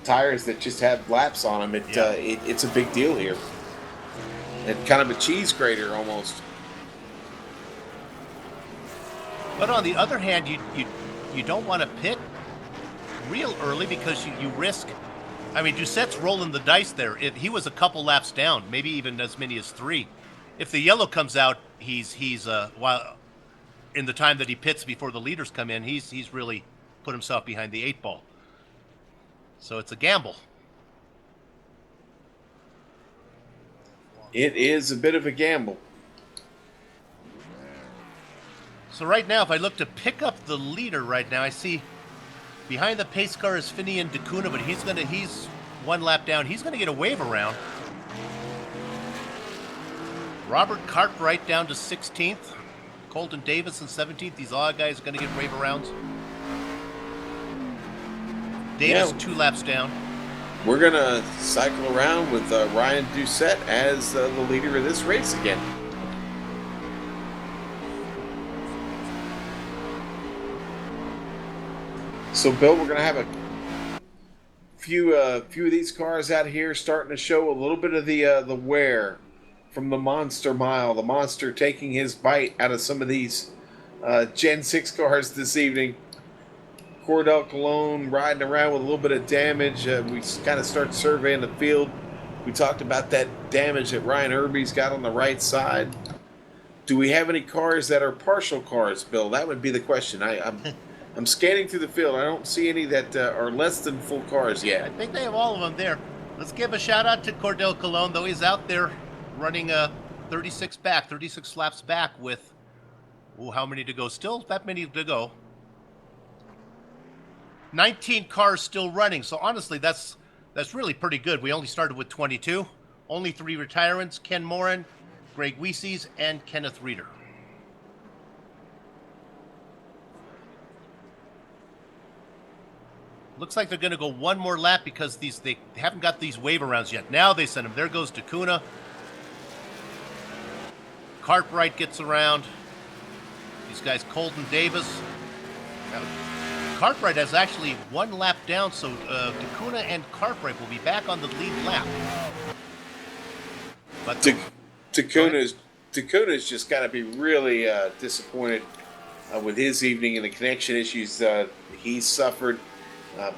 Speaker 5: tires that just have laps on them. It's a big deal here. It's kind of a cheese grater almost.
Speaker 4: But on the other hand, you don't want to pit real early because you risk. I mean, Doucette's rolling the dice there. He was a couple laps down, maybe even as many as 3. If the yellow comes out, he's while in the time that he pits before the leaders come in, he's really put himself behind the 8 ball. So it's a gamble.
Speaker 5: It is a bit of a gamble.
Speaker 4: So right now, if I look to pick up the leader right now, I see behind the pace car is Finian DeCuna, but he's 1 lap down. He's going to get a wave around. Robert Cartwright down to 16th. Colton Davis in 17th. These all guys are going to get wave arounds. Davis 2 laps down.
Speaker 5: We're going to cycle around with Ryan Doucette as the leader of this race again. So, Bill, we're going to have a few of these cars out here starting to show a little bit of the wear from the Monster Mile. The Monster taking his bite out of some of these Gen 6 cars this evening. Cordell Cologne riding around with a little bit of damage. We kind of start surveying the field. We talked about that damage that Ryan Irby's got on the right side. Do we have any cars that are partial cars, Bill? That would be the question. I'm scanning through the field. I don't see any that are less than full cars yet.
Speaker 4: I think they have all of them there. Let's give a shout out to Cordell Cologne, though he's out there running 36 laps back with, how many to go? Still that many to go. 19 cars still running. So honestly, that's really pretty good. We only started with 22. Only 3 retirements: Ken Morin, Greg Weeses, and Kenneth Reeder. Looks like they're going to go 1 more lap because they haven't got these wave arounds yet. Now they send them. There goes DeCuna. Cartwright gets around. These guys, Colton Davis. Now, Cartwright has actually 1 lap down, so DeCuna and Cartwright will be back on the lead lap. But
Speaker 5: DeCuna's just got to be really disappointed with his evening and the connection issues he's suffered.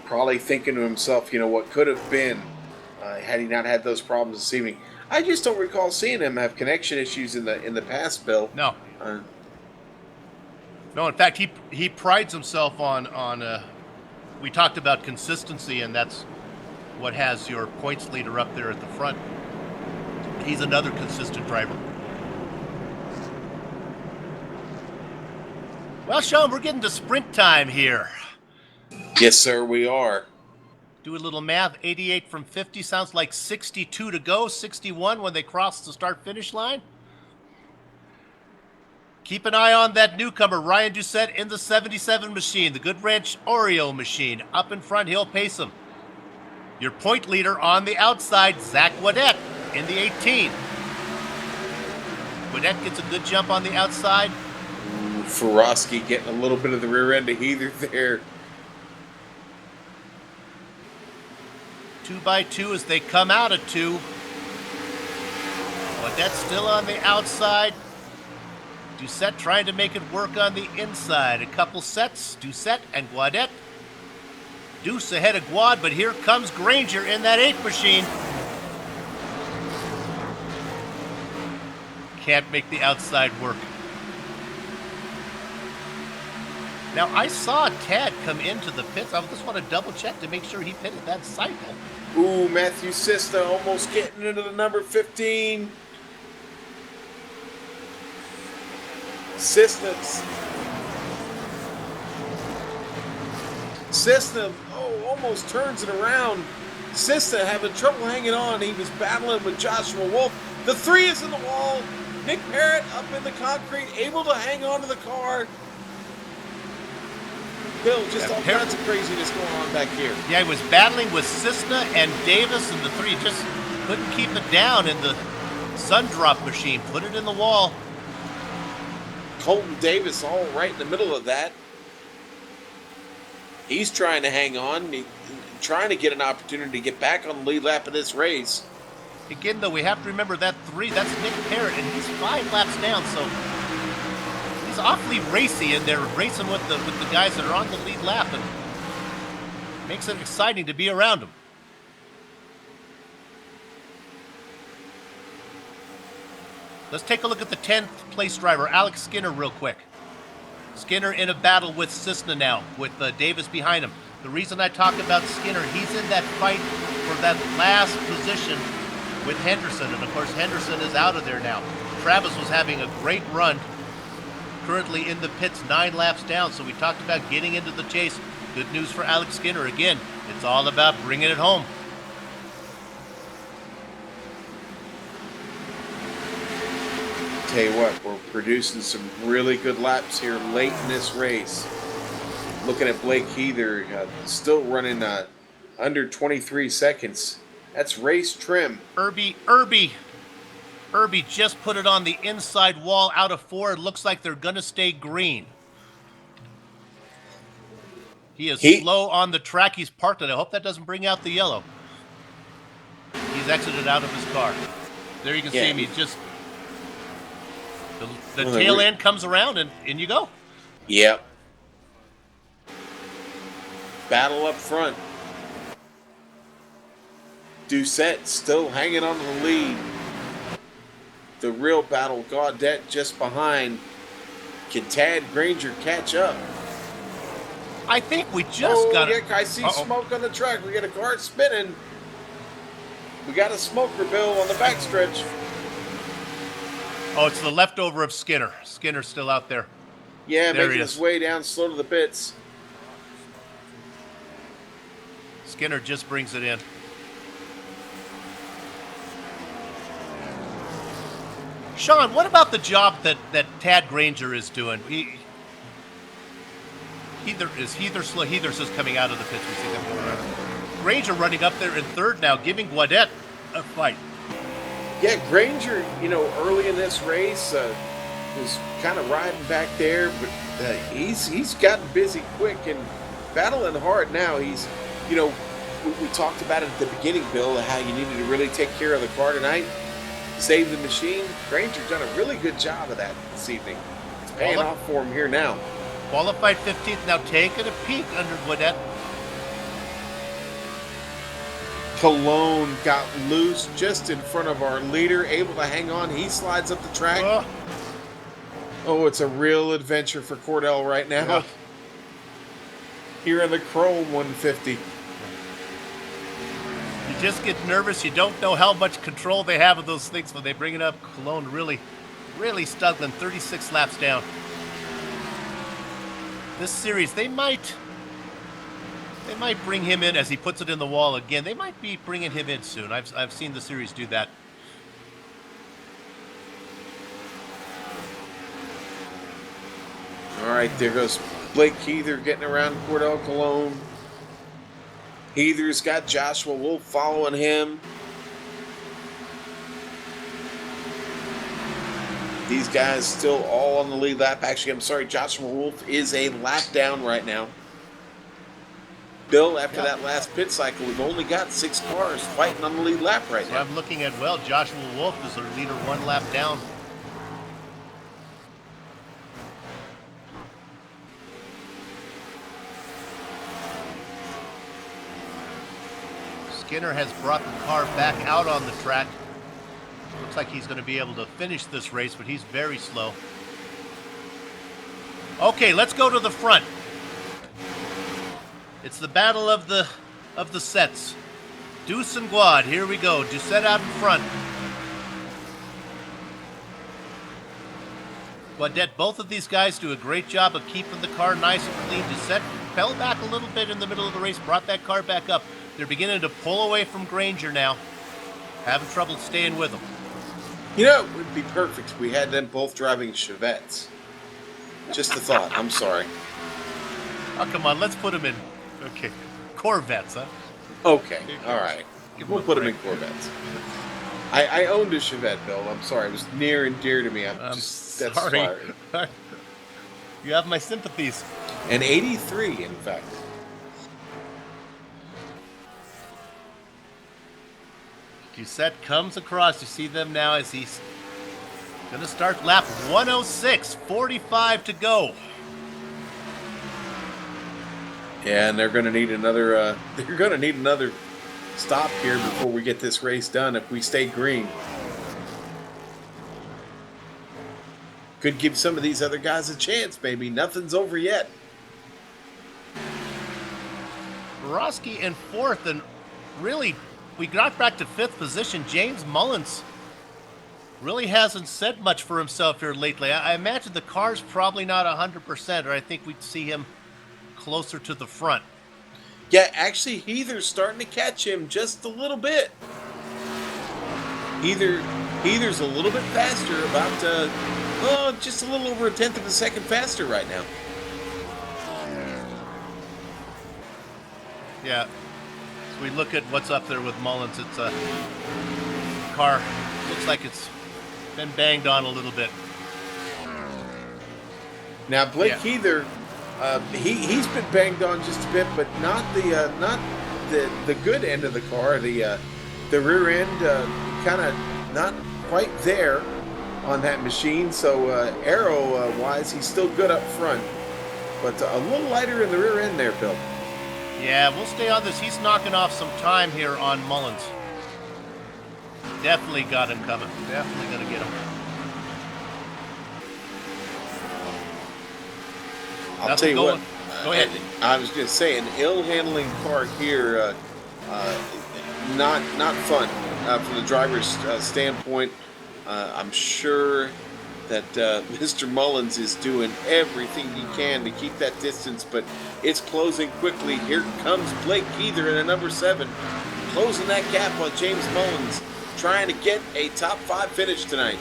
Speaker 5: Probably thinking to himself, what could have been had he not had those problems this evening. I just don't recall seeing him have connection issues in the past, Bill.
Speaker 4: No. No, in fact, he prides himself on we talked about consistency, and that's what has your points leader up there at the front. He's another consistent driver. Well, Sean, we're getting to sprint time here.
Speaker 5: Yes, sir, we are.
Speaker 4: Do a little math. 88 from 50 sounds like 62 to go. 61 when they cross the start-finish line. Keep an eye on that newcomer, Ryan Doucette, in the 77 machine, the Good Ranch Oreo machine. Up in front, he'll pace him. Your point leader on the outside, Zach Waddett, in the 18. Waddett gets a good jump on the outside.
Speaker 5: Farosky getting a little bit of the rear end of Heather there.
Speaker 4: 2 by 2 as they come out of 2. Waddett's still on the outside. Doucette trying to make it work on the inside. A couple sets, Doucette and Guadet. Deuce ahead of Guad, but here comes Granger in that 8 machine. Can't make the outside work. Now, I saw Tad come into the pits. I just want to double check to make sure he pitted that cycle.
Speaker 5: Ooh, Matthew Sista almost getting into the number 15. Sista, almost turns it around. Sista having trouble hanging on. He was battling with Joshua Wolf. The 3 is in the wall. Nick Parrott up in the concrete, able to hang on to the car. Bill, just all kinds of craziness going on back here.
Speaker 4: Yeah, he was battling with Sista and Davis, and the 3 just couldn't keep it down in the sun drop machine. Put it in the wall.
Speaker 5: Colton Davis all right in the middle of that. He's trying to hang on, trying to get an opportunity to get back on the lead lap of this race.
Speaker 4: Again, though, we have to remember that 3, that's Nick Parrott, and he's 5 laps down, so he's awfully racy in there, racing with the guys that are on the lead lap, and makes it exciting to be around him. Let's take a look at the 10th place driver, Alex Skinner, real quick. Skinner in a battle with Cisna now, with Davis behind him. The reason I talk about Skinner, he's in that fight for that last position with Henderson, and of course Henderson is out of there now. Travis was having a great run, currently in the pits 9 laps down, so we talked about getting into the chase. Good news for Alex Skinner. Again, it's all about bringing it home.
Speaker 5: Tell you what, we're producing some really good laps here late in this race. Looking at Blake Heather, still running under 23 seconds. That's race trim.
Speaker 4: Irby just put it on the inside wall out of 4. It looks like they're going to stay green. He is slow on the track. He's parked it. I hope that doesn't bring out the yellow. He's exited out of his car. There you can see him. He's just... The tail end comes around, and in you go.
Speaker 5: Yep. Battle up front. Doucette still hanging on to the lead. The real battle, Gaudette just behind. Can Tad Granger catch up?
Speaker 4: I think we just got it.
Speaker 5: I see smoke on the track. We got a car spinning. We got a smoker, Bill, on the backstretch.
Speaker 4: Oh, it's the leftover of Skinner. Skinner's still out there.
Speaker 5: Yeah,
Speaker 4: there
Speaker 5: making his way down slow to the pits.
Speaker 4: Skinner just brings it in. Sean, what about the job that Tad Granger is doing? Heather's just coming out of the pits. We see them going around. Granger running up there in 3rd now, giving Guadet a fight.
Speaker 5: Yeah, Granger, early in this race was kind of riding back there, but he's gotten busy quick and battling hard now. He's, we talked about it at the beginning, Bill, how you needed to really take care of the car tonight, save the machine. Granger's done a really good job of that this evening. It's paying off for him here now.
Speaker 4: Qualified 15th, now taking a peek under Guadet.
Speaker 5: Cologne got loose just in front of our leader, able to hang on. He slides up the track. Oh, it's a real adventure for Cordell right now. Yeah. Here in the Chrome 150.
Speaker 4: You just get nervous. You don't know how much control they have of those things when they bring it up. Cologne really, really struggling. 36 laps down. This series, they might bring him in as he puts it in the wall again. They might be bringing him in soon. I've seen the series do that.
Speaker 5: All right, there goes Blake Heather getting around Cordell Cologne. Heather's got Joshua Wolf following him. These guys still all on the lead lap. Actually, I'm sorry, Joshua Wolf is a lap down right now. Bill, after that last pit cycle, we've only got 6 cars fighting on the lead lap right now.
Speaker 4: I'm looking at, Joshua Wolf is our leader 1 lap down. Skinner has brought the car back out on the track. Looks like he's going to be able to finish this race, but he's very slow. Okay, let's go to the front. It's the battle of the sets. Deuce and Guad, here we go. Doucette out in front. Guadet, both of these guys do a great job of keeping the car nice and clean. Doucette fell back a little bit in the middle of the race, brought that car back up. They're beginning to pull away from Granger now. Having trouble staying with him.
Speaker 5: It would be perfect if we had them both driving Chevettes. Just a thought. I'm sorry.
Speaker 4: Oh, come on. Let's put them in. Okay. Corvettes, huh?
Speaker 5: Okay. All right. We'll put them in Corvettes. I owned a Chevette, Bill. I'm sorry. It was near and dear to me. I'm just That's
Speaker 4: Sorry.
Speaker 5: fire.
Speaker 4: You have my sympathies.
Speaker 5: And 83, in fact.
Speaker 4: Doucette comes across. You see them now as he's going to start lap 106, 45 to go.
Speaker 5: Yeah, and they're going to need another. They're going to need another stop here before we get this race done. If we stay green, could give some of these other guys a chance. Maybe nothing's over yet.
Speaker 4: Borowski in fourth, and really, we got back to fifth position. James Mullins really hasn't said much for himself here lately. I imagine the car's probably not 100%, or I think we'd see him closer to the front.
Speaker 5: Yeah, actually, Heather's starting to catch him just a little bit. Heather's a little bit faster, about just a little over a tenth of a second faster right now.
Speaker 4: Yeah. So we look at what's up there with Mullins. It's a car. Looks like it's been banged on a little bit.
Speaker 5: Now Blake Heather, he's been banged on just a bit, but not the good end of the car. The rear end kind of not quite there on that machine. So aero wise, he's still good up front, but a little lighter in the rear end there, Bill.
Speaker 4: Yeah, we'll stay on this. He's knocking off some time here on Mullins. Definitely got him coming. Definitely going to get him.
Speaker 5: I'll tell you what.
Speaker 4: Go ahead.
Speaker 5: I was going to say, an ill-handling car here, not fun from the driver's standpoint. I'm sure that Mr. Mullins is doing everything he can to keep that distance, but it's closing quickly. Here comes Blake Heather in a number 7, closing that gap on James Mullins, trying to get a top 5 finish tonight.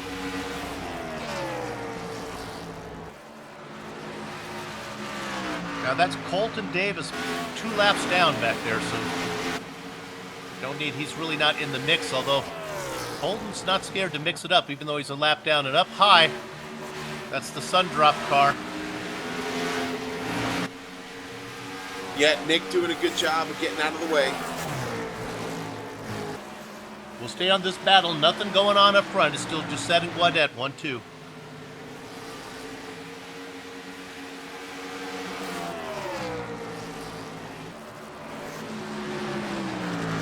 Speaker 4: Now that's Colton Davis 2 laps down back there, so he's really not in the mix, although Colton's not scared to mix it up, even though he's a lap down and up high. That's the Sundrop car.
Speaker 5: Yeah, Nick doing a good job of getting out of the way.
Speaker 4: We'll stay on this battle. Nothing going on up front. It's still just setting Guadet 1-2.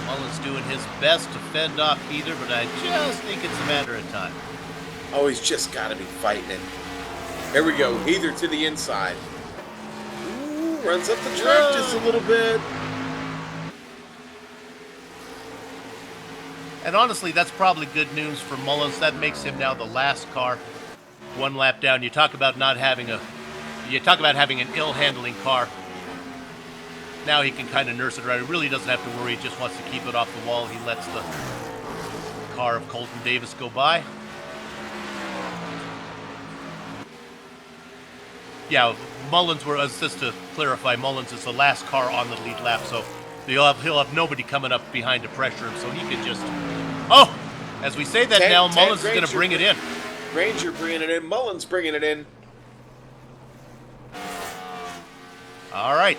Speaker 4: Mullins doing his best to fend off Heather, but I just think it's a matter of time.
Speaker 5: Oh, he's just got to be fighting it. Here we go. Heather to the inside. Ooh, runs up the track just a little bit.
Speaker 4: And honestly, that's probably good news for Mullins. That makes him now the last car 1 lap down. You talk about having an ill-handling car. Now he can kind of nurse it around. He really doesn't have to worry. He just wants to keep it off the wall. He lets the car of Colton Davis go by. Yeah, Mullins just to clarify, Mullins is the last car on the lead lap, so he'll have nobody coming up behind to pressure him, so he can just... Oh! As we say that now, Mullins is going to bring it in.
Speaker 5: Granger bringing it in. Mullins bringing it in.
Speaker 4: All right.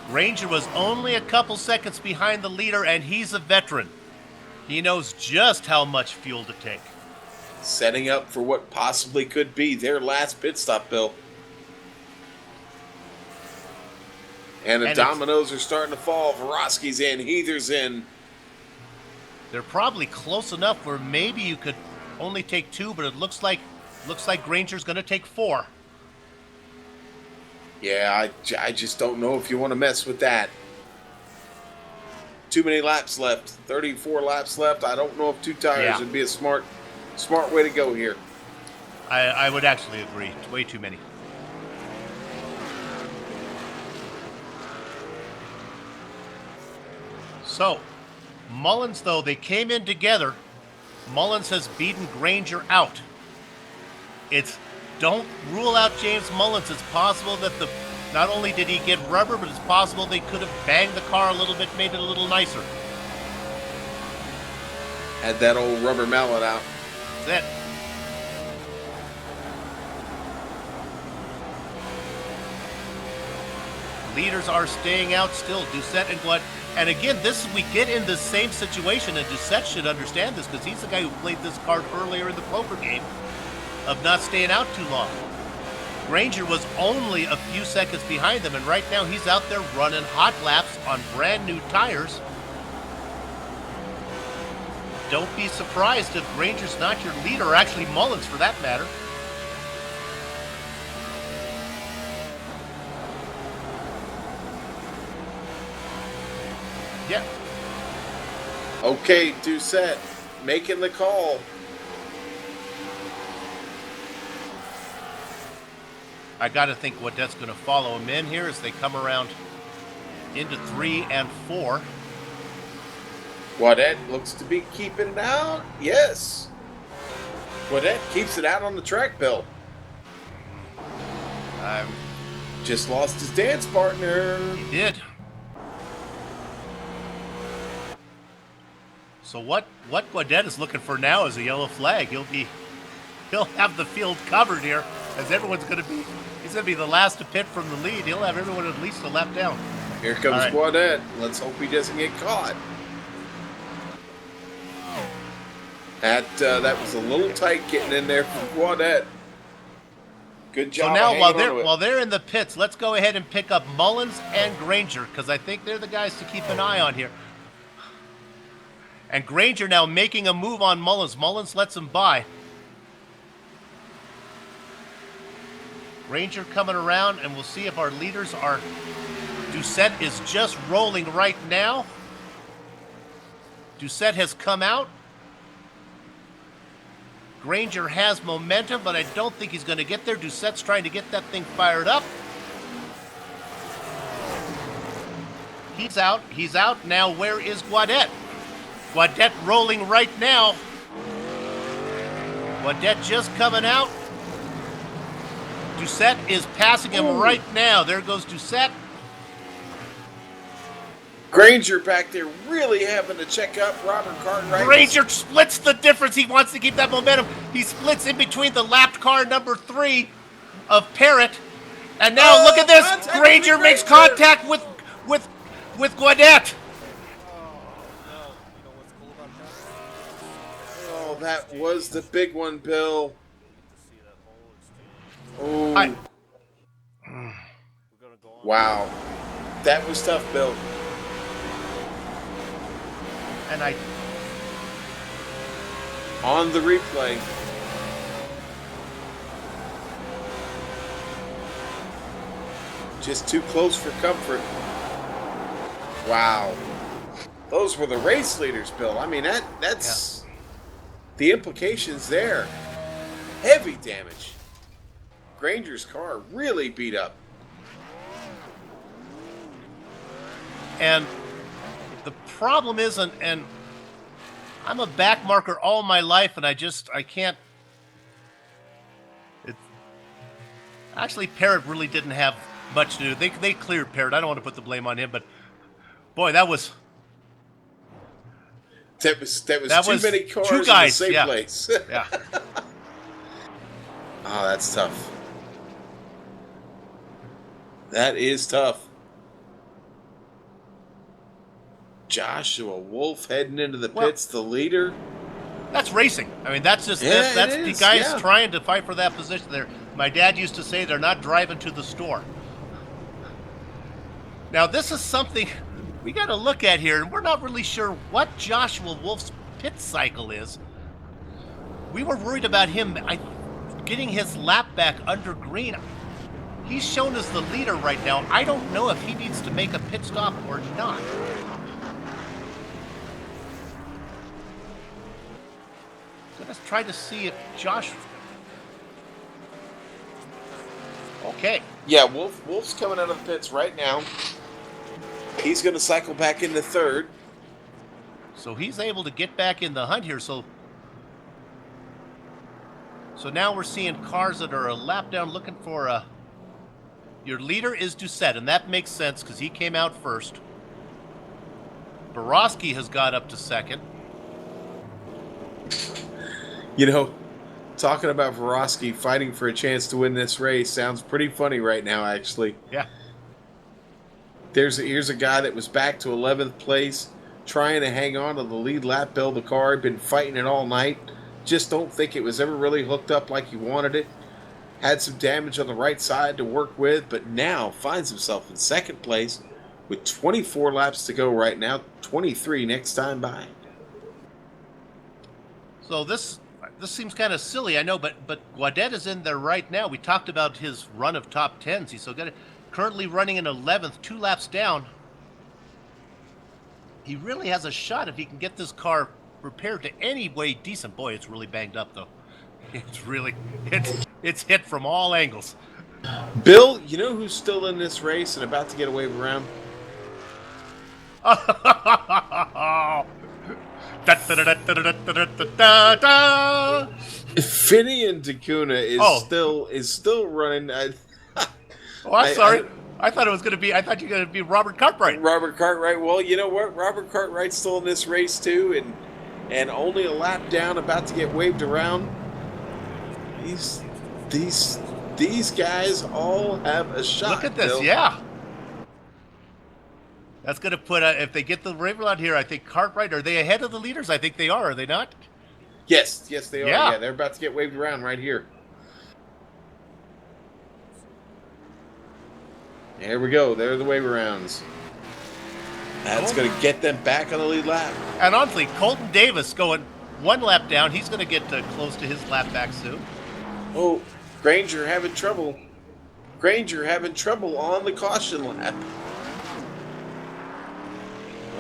Speaker 4: Granger was only a couple seconds behind the leader, and he's a veteran. He knows just how much fuel to take.
Speaker 5: Setting up for what possibly could be their last pit stop, Bill. And the dominoes are starting to fall. Vorowski's in. Heather's in.
Speaker 4: They're probably close enough where maybe you could only take 2, but it looks like Granger's going to take 4.
Speaker 5: Yeah, I just don't know if you want to mess with that. Too many laps left. 34 laps left. I don't know if 2 tires would be a smart way to go here.
Speaker 4: I would actually agree. It's way too many. So, Mullins, though, they came in together. Mullins has beaten Granger out. Don't rule out James Mullins. It's possible that not only did he get rubber, but it's possible they could have banged the car a little bit, made it a little nicer.
Speaker 5: Had that old rubber mallet out.
Speaker 4: That's it. Leaders are staying out still. Doucette and Gaudet. And again, we get in the same situation, and Doucette should understand this because he's the guy who played this card earlier in the poker game of not staying out too long. Granger was only a few seconds behind them, and right now he's out there running hot laps on brand new tires. Don't be surprised if Granger's not your leader, or actually Mullins for that matter. Yeah.
Speaker 5: Okay, Doucette, making the call.
Speaker 4: I got to think Gaudet's going to follow him in here as they come around into 3 and 4.
Speaker 5: Gaudet looks to be keeping it out. Yes. Gaudet keeps it out on the track, Bill. Just lost his dance partner.
Speaker 4: He did. So what Gaudet is looking for now is a yellow flag. He'll have the field covered here, as he's going to be the last to pit from the lead. He'll have everyone at least a lap down.
Speaker 5: Here comes
Speaker 4: right.
Speaker 5: Gaudet. Let's hope he doesn't get caught. That was a little tight getting in there for Gaudet. Good job.
Speaker 4: So now while they're in the pits, let's go ahead and pick up Mullins and Granger, because I think they're the guys to keep an eye on here. And Granger now making a move on Mullins. Mullins lets him by. Granger coming around, and we'll see if our leaders are... Doucette is just rolling right now. Doucette has come out. Granger has momentum, but I don't think he's going to get there. Doucette's trying to get that thing fired up. He's out. He's out. Now where is Gaudet? Gaudet rolling right now. Gaudet just coming out. Doucette is passing him right now. There goes Doucette.
Speaker 5: Granger back there really having to check up Robert Cartwright.
Speaker 4: Granger splits the difference. He wants to keep that momentum. He splits in between the lapped car number 3 of Parrott. And now look at this. Granger makes contact with Gaudet.
Speaker 5: Oh, that was the big one, Bill. Oh. Wow. That was tough, Bill.
Speaker 4: And
Speaker 5: on the replay. Just too close for comfort. Wow. Those were the race leaders, Bill. I mean, that's the implications there. Heavy damage. Granger's car really beat up.
Speaker 4: And the problem is, and I'm a back marker all my life, and I can't. Actually, Parrott really didn't have much to do. They cleared Parrott. I don't want to put the blame on him, but boy, that was
Speaker 5: too many cars
Speaker 4: two guys,
Speaker 5: in the same place.
Speaker 4: Yeah.
Speaker 5: Oh, that's tough. That is tough. Joshua Wolf heading into the pits, the leader.
Speaker 4: That's racing. I mean, that's just that's the guys trying to fight for that position there. My dad used to say they're not driving to the store. Now, this is something we got to look at here, and we're not really sure what Joshua Wolf's pit cycle is. We were worried about him getting his lap back under green. He's shown as the leader right now. I don't know if he needs to make a pit stop or not. Let's try to see if Josh... Okay.
Speaker 5: Yeah, Wolf's coming out of the pits right now. He's going to cycle back into third.
Speaker 4: So he's able to get back in the hunt here. So now we're seeing cars that are a lap down looking for a... Your leader is Doucette, and that makes sense because he came out first. Borowski has got up to second.
Speaker 5: You know, talking about Borowski fighting for a chance to win this race sounds pretty funny right now, actually.
Speaker 4: Yeah.
Speaker 5: Here's a guy that was back to 11th place, trying to hang on to the lead lap, build the car. Been fighting it all night. Just don't think it was ever really hooked up like he wanted it. Had some damage on the right side to work with, but now finds himself in 2nd place with 24 laps to go right now. 23 next time by.
Speaker 4: So this seems kind of silly, I know, but Guadet is in there right now. We talked about his run of top 10s. He's still got it. Currently running in 11th, 2 laps down. He really has a shot if he can get this car repaired to any way decent. Boy, it's really banged up though. It's hit from all angles.
Speaker 5: Bill, you know who's still in this race and about to get a wave around? Finian Takuna is still running.
Speaker 4: Oh, I'm sorry. I thought it was going to be. I thought you were going to be Robert Cartwright.
Speaker 5: Robert Cartwright. Well, you know what? Robert Cartwright's still in this race too, and only a lap down, about to get waved around. These guys all have a shot.
Speaker 4: Look at this,
Speaker 5: Bill.
Speaker 4: yeah. That's going to put, if they get the river out here, I think Cartwright, are they ahead of the leaders? I think they are they not?
Speaker 5: Yes, they are.
Speaker 4: Yeah.
Speaker 5: Yeah, they're about to get waved around right here. There we go. There are the wave arounds. That's going to get them back on the lead lap.
Speaker 4: And honestly, Colton Davis going 1 lap down. He's going to get close to his lap back soon.
Speaker 5: Oh, Granger having trouble. Granger having trouble on the caution lap.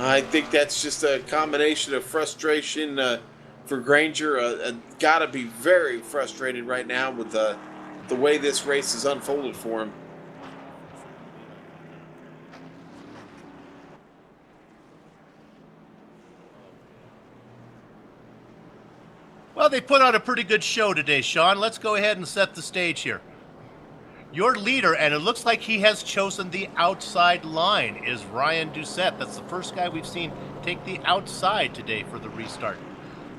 Speaker 5: I think that's just a combination of frustration for Granger. Got to be very frustrated right now with the way this race has unfolded for him.
Speaker 4: Well, they put on a pretty good show today, Sean. Let's go ahead and set the stage here. Your leader, and it looks like he has chosen the outside line, is Ryan Doucette. That's the first guy we've seen take the outside today for the restart.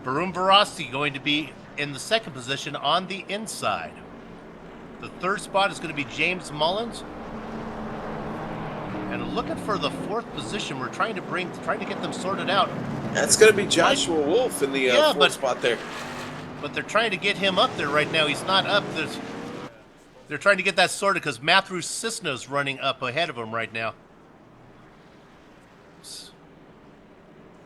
Speaker 4: Varun Barasti going to be in the 2nd position on the inside. The 3rd spot is going to be James Mullins. And looking for the 4th position, we're trying to get them sorted out.
Speaker 5: That's going to be Joshua Wolf in the 4th spot there.
Speaker 4: But they're trying to get him up there right now. He's not up. They're trying to get that sorted because Matthew Cisna's running up ahead of him right now.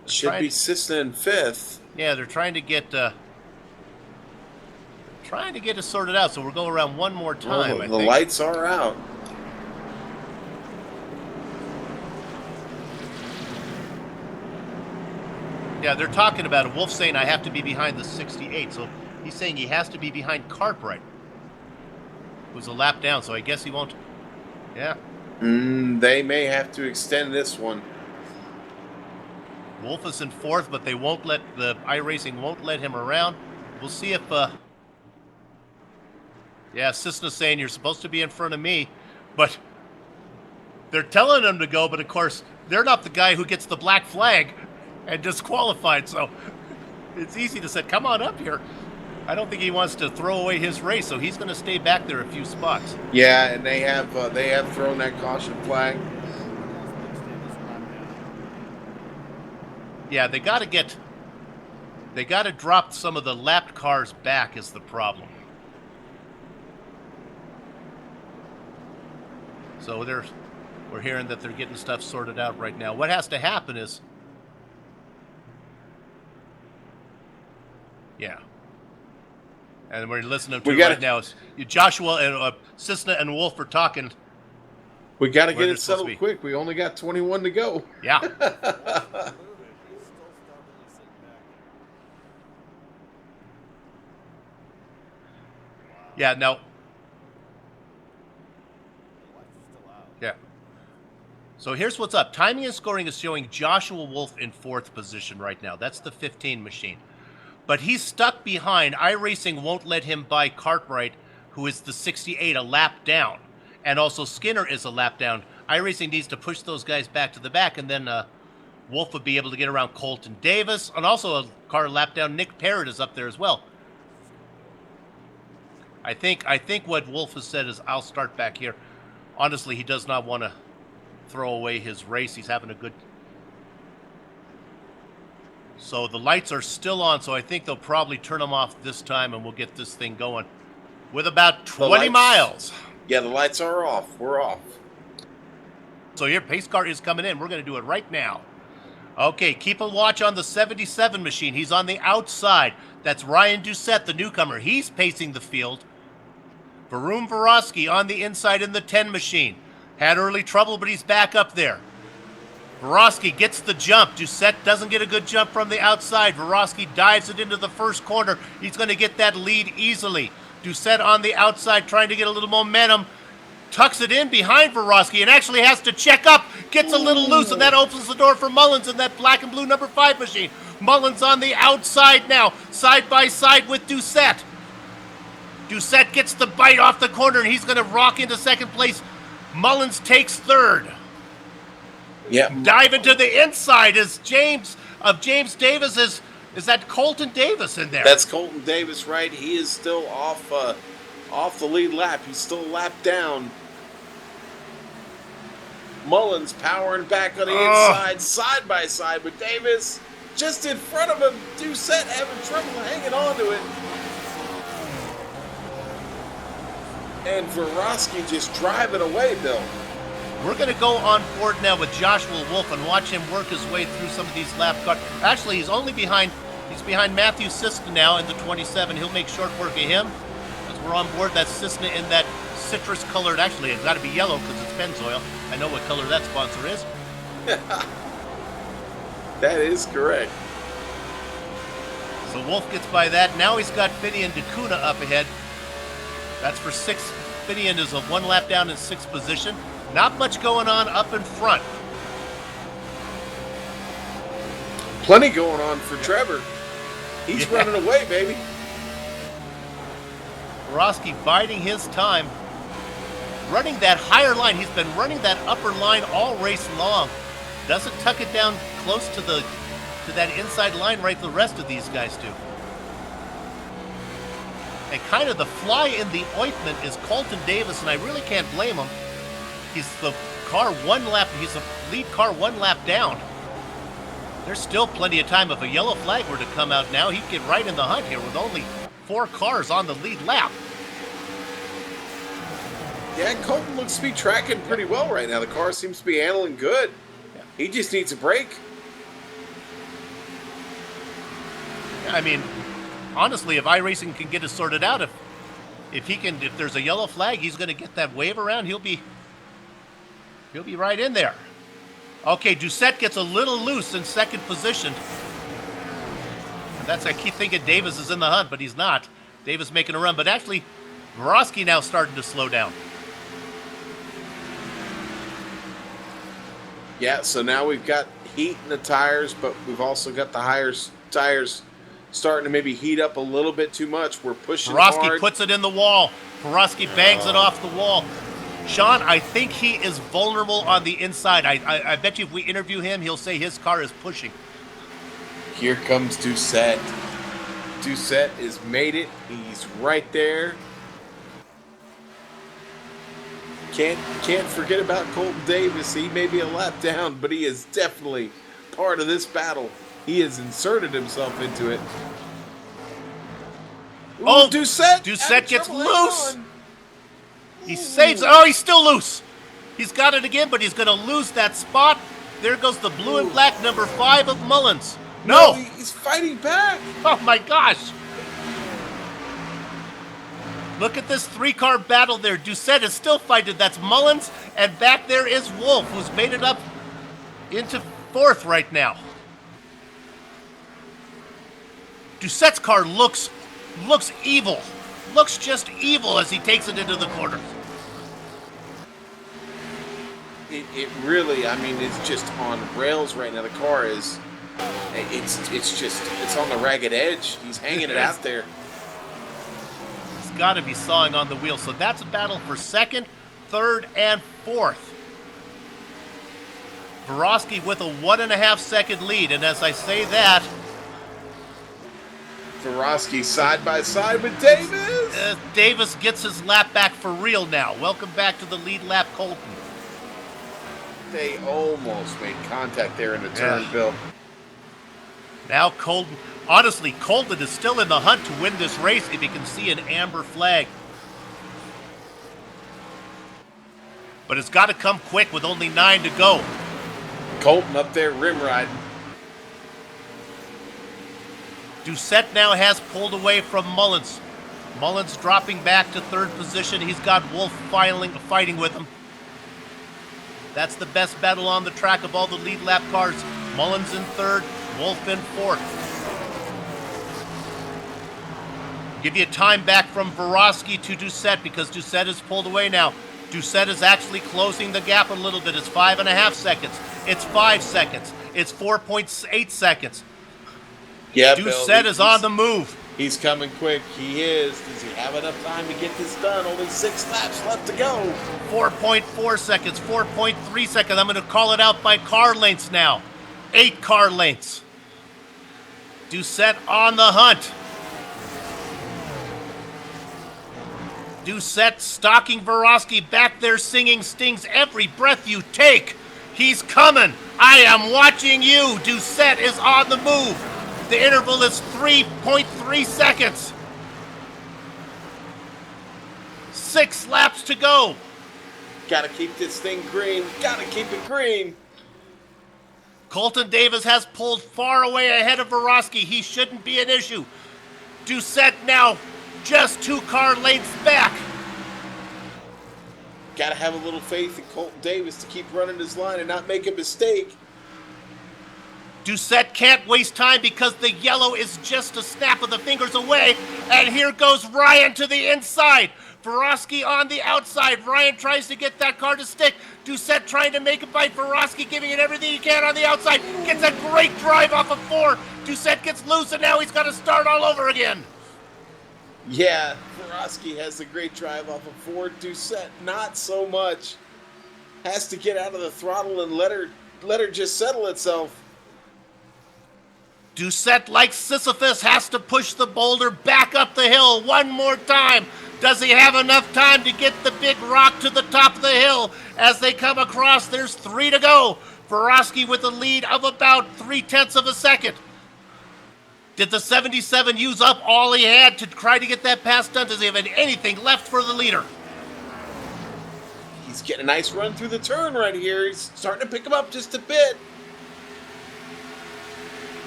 Speaker 5: Should be Cisna in 5th.
Speaker 4: Yeah, they're trying to get it sorted out. So we'll go around one more time.
Speaker 5: Well, the lights are out.
Speaker 4: Yeah, they're talking about it. Wolf's saying I have to be behind the 68. So he's saying he has to be behind Cartwright, who's a lap down. So I guess he won't. Yeah.
Speaker 5: They may have to extend this one.
Speaker 4: Wolf is in 4th, but they won't let iRacing won't let him around. We'll see if. Yeah, Cisna's saying you're supposed to be in front of me, but they're telling him to go. But of course, they're not the guy who gets the black flag and disqualified. So it's easy to say, "Come on up here." I don't think he wants to throw away his race, so he's going to stay back there a few spots.
Speaker 5: Yeah, and they have thrown that caution flag.
Speaker 4: Yeah, they got to drop some of the lapped cars back is the problem. So we're hearing that they're getting stuff sorted out right now. What has to happen is, yeah. And we're listening to right now. Joshua and Cisna and Wolf are talking.
Speaker 5: We got to get it settled quick. We only got 21 to go.
Speaker 4: Yeah. Yeah, now. Yeah. So here's what's up. Timing and scoring is showing Joshua Wolf in 4th position right now. That's the 15 machine. But he's stuck behind. iRacing won't let him by Cartwright, who is the 68, a lap down. And also Skinner is a lap down. iRacing needs to push those guys back to the back, and then Wolf would be able to get around Colton Davis. And also a car lap down. Nick Parrott is up there as well. I think what Wolf has said is, I'll start back here. Honestly, he does not want to throw away his race. He's having a good... So the lights are still on, so I think they'll probably turn them off this time, and we'll get this thing going with about 20 miles.
Speaker 5: Yeah, the lights are off. We're off.
Speaker 4: So your pace car is coming in. We're going to do it right now. Okay, keep a watch on the 77 machine. He's on the outside. That's Ryan Doucette, the newcomer. He's pacing the field. Varun Varosky on the inside in the 10 machine. Had early trouble, but he's back up there. Varosky gets the jump. Doucette doesn't get a good jump from the outside. Varosky dives it into the first corner. He's going to get that lead easily. Doucette on the outside trying to get a little momentum. Tucks it in behind Varosky and actually has to check up. Gets a little loose, and that opens the door for Mullins in that black and blue number 5 machine. Mullins on the outside now, side by side with Doucette. Doucette gets the bite off the corner, and he's going to rock into second place. Mullins takes third.
Speaker 5: Yeah.
Speaker 4: Diving to the inside is James Davis. Is that Colton Davis in there?
Speaker 5: That's Colton Davis, right? He is still off the lead lap. He's still a lap down. Mullins powering back on the inside, side by side with Davis. Just in front of him, Doucette having trouble hanging on to it. And Varosky just driving away, Bill.
Speaker 4: We're going to go on board now with Joshua Wolf and watch him work his way through some of these lap cars. Actually, he's behind Matthew Cisna now in the 27. He'll make short work of him. As we're on board, that's Cisna in that citrus colored, actually it's got to be yellow because it's Pennzoil. I know what color that sponsor is.
Speaker 5: That is correct.
Speaker 4: So Wolf gets by that. Now he's got Finian DeCuna up ahead. That's for 6th. Finian is a 1 lap down in 6th position. Not much going on up in front.
Speaker 5: Plenty going on for Trevor. He's running away, baby.
Speaker 4: Varosky biding his time. Running that higher line. He's been running that upper line all race long. Doesn't tuck it down close to that inside line right the rest of these guys do. And kind of the fly in the ointment is Colton Davis, and I really can't blame him. He's the lead car 1 lap down. There's still plenty of time. If a yellow flag were to come out now, he'd get right in the hunt here with only 4 cars on the lead lap.
Speaker 5: Yeah, Colton looks to be tracking pretty well right now. The car seems to be handling good. He just needs a break.
Speaker 4: I mean, honestly, if iRacing can get it sorted out, if there's a yellow flag, he's going to get that wave around. He'll be right in there. Okay, Doucette gets a little loose in 2nd position. And I keep thinking Davis is in the hunt, but he's not. Davis making a run, but actually, Varosky now starting to slow down.
Speaker 5: Yeah, so now we've got heat in the tires, but we've also got the tires starting to maybe heat up a little bit too much. We're pushing hard.
Speaker 4: Varosky puts it in the wall. Varosky bangs it off the wall. Sean, I think he is vulnerable on the inside. I bet you if we interview him, he'll say his car is pushing.
Speaker 5: Here comes Doucette. Doucette has made it. He's right there. Can't forget about Colton Davis. He may be a lap down, but he is definitely part of this battle. He has inserted himself into it. Ooh,
Speaker 4: Doucette gets loose. He saves it. Oh, he's still loose. He's got it again, but he's going to lose that spot. There goes the blue and black number 5 of Mullins. No,
Speaker 5: he's fighting back.
Speaker 4: Oh, my gosh. Look at this 3-car battle there. Doucette is still fighting. That's Mullins, and back there is Wolf, who's made it up into 4th right now. Doucette's car looks evil. Looks just evil as he takes it into the corner.
Speaker 5: It really, I mean, it's just on rails right now. The car is, it's on the ragged edge. He's hanging it out there.
Speaker 4: He's got to be sawing on the wheel. So that's a battle for 2nd, 3rd, and 4th. Varosky with a 1.5-second lead. And as I say that,
Speaker 5: Varosky side by side with Davis.
Speaker 4: Davis gets his lap back for real now. Welcome back to the lead lap, Colton.
Speaker 5: They almost made contact there in the turn, Bill.
Speaker 4: Now Colton, honestly, Colton is still in the hunt to win this race if he can see an amber flag. But it's got to come quick with only 9 to go.
Speaker 5: Colton up there rim riding.
Speaker 4: Doucette now has pulled away from Mullins. Mullins dropping back to 3rd position. He's got Wolf fighting with him. That's the best battle on the track of all the lead lap cars. Mullins in 3rd, Wolf in 4th. Give you time back from Vorosky to Doucette because Doucette is pulled away now. Doucette is actually closing the gap a little bit. It's 5.5 seconds. It's 5 seconds. It's 4.8 seconds.
Speaker 5: Yeah,
Speaker 4: Doucette is on the move.
Speaker 5: He's coming quick. He is. Does he have enough time to get this done? Only 6 laps left to go.
Speaker 4: 4.4 seconds, 4.3 seconds. I'm going to call it out by car lengths now. 8 car lengths. Doucette on the hunt. Doucette stalking Vorosky back there singing stings every breath you take. He's coming. I am watching you. Doucette is on the move. The interval is 3.3 seconds. 6 laps to go.
Speaker 5: Gotta keep this thing green. Gotta keep it green.
Speaker 4: Colton Davis has pulled far away ahead of Vorosky. He shouldn't be an issue. Doucette now just 2 car lengths back.
Speaker 5: Gotta have a little faith in Colton Davis to keep running his line and not make a mistake.
Speaker 4: Doucette can't waste time because the yellow is just a snap of the fingers away. And here goes Ryan to the inside. Vorosky on the outside. Ryan tries to get that car to stick. Doucette trying to make it by Vorosky, giving it everything he can on the outside. Gets a great drive off of 4. Doucette gets loose, and now he's got to start all over again.
Speaker 5: Yeah, Vorosky has a great drive off of 4. Doucette, not so much. Has to get out of the throttle and let her just settle itself.
Speaker 4: Doucette, like Sisyphus, has to push the boulder back up the hill one more time. Does he have enough time to get the big rock to the top of the hill? As they come across, there's 3 to go. Vorosky with a lead of about 0.3 of a second. Did the 77 use up all he had to try to get that pass done? Does he have anything left for the leader?
Speaker 5: He's getting a nice run through the turn right here. He's starting to pick him up just a bit.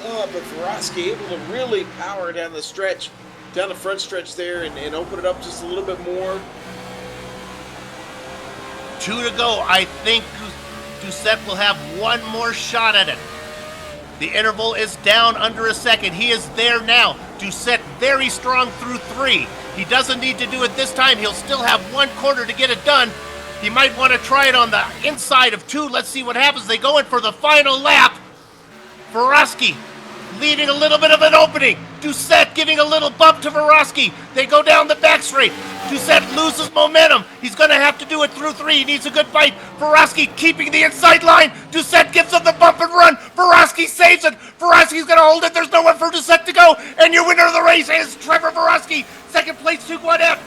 Speaker 5: Oh, but Vorosky able to really power down the stretch, down the front stretch there and open it up just a little bit more.
Speaker 4: 2 to go. I think Doucette will have one more shot at it. The interval is down under a second. He is there now. Doucette very strong through 3. He doesn't need to do it this time. He'll still have 1 corner to get it done. He might want to try it on the inside of 2. Let's see what happens. They go in for the final lap. Vorosky leaving a little bit of an opening. Doucette giving a little bump to Vorosky. They go down the back straight. Doucette loses momentum. He's going to have to do it through 3. He needs a good fight. Vorosky keeping the inside line. Doucette gives him the bump and run. Vorosky saves it. Vorosky's going to hold it. There's nowhere for Doucette to go. And your winner of the race is Trevor Vorosky. Second place to Doucette.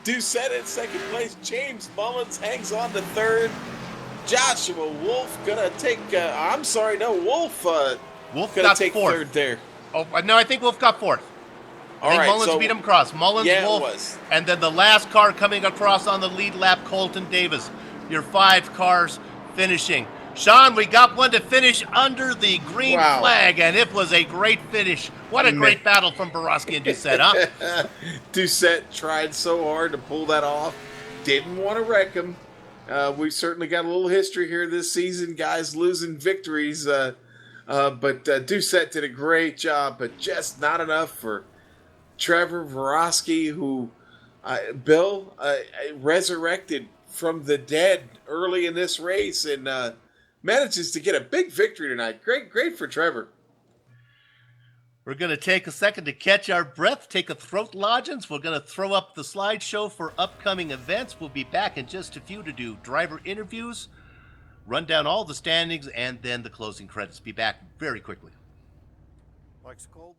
Speaker 5: Doucette in second place. James Mullins hangs on to 3rd. Joshua Wolf gonna take. Wolf.
Speaker 4: Wolf
Speaker 5: gonna
Speaker 4: got
Speaker 5: take
Speaker 4: 4th.
Speaker 5: 3rd there.
Speaker 4: Oh no, I think Wolf got 4th. I think Mullins beat him across. Mullins,
Speaker 5: yeah,
Speaker 4: Wolf,
Speaker 5: it was.
Speaker 4: And then the last car coming across on the lead lap, Colton Davis. Your 5 cars finishing. Sean, we got one to finish under the green flag, and it was a great finish. What a great battle from Vorosky and Doucette, huh?
Speaker 5: Doucette tried so hard to pull that off. Didn't want to wreck him. We've certainly got a little history here this season, guys losing victories. But Doucette did a great job, but just not enough for Trevor Vorosky, who Bill resurrected from the dead early in this race and manages to get a big victory tonight. Great for Trevor.
Speaker 4: We're going to take a second to catch our breath, take a throat lozenge. We're going to throw up the slideshow for upcoming events. We'll be back in just a few to do driver interviews, run down all the standings, and then the closing credits. Be back very quickly.
Speaker 3: Mike's cold.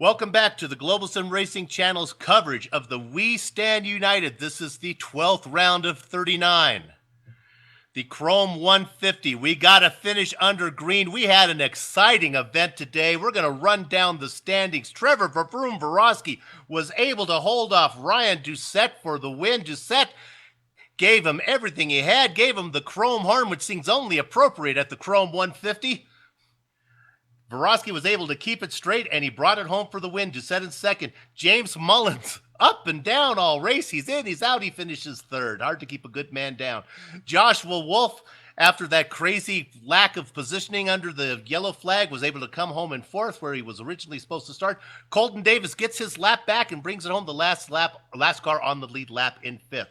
Speaker 4: Welcome back to the Global Sim Racing Channel's coverage of the We Stand United. This is the 12th round of 39. The Chrome 150. We got to finish under green. We had an exciting event today. We're going to run down the standings. Trevor Varosky was able to hold off Ryan Doucette for the win. Doucette gave him everything he had, gave him the Chrome horn, which seems only appropriate at the Chrome 150. Varosky was able to keep it straight, and he brought it home for the win. Doucette in second. James Mullins up and down all race. He's in, he's out, he finishes third. Hard to keep a good man down. Joshua Wolf, after that crazy lack of positioning under the yellow flag, was able to come home in fourth where he was originally supposed to start. Colton Davis gets his lap back and brings it home the last car on the lead lap in fifth.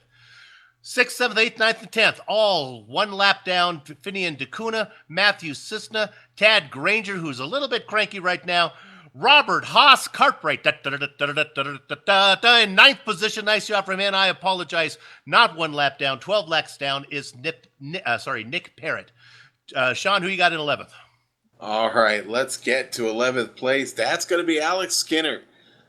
Speaker 4: 6th, 7th, 8th, 9th, and 10th, all one lap down. Finian DeCuna, Matthew Cisna, Tad Granger, who's a little bit cranky right now, Robert Haas Cartwright, in ninth position. Nice job from him. I apologize. Not one lap down. 12 laps down is Nick Parrott. Sean, who you got in 11th?
Speaker 5: All right, let's get to 11th place. That's going to be Alex Skinner.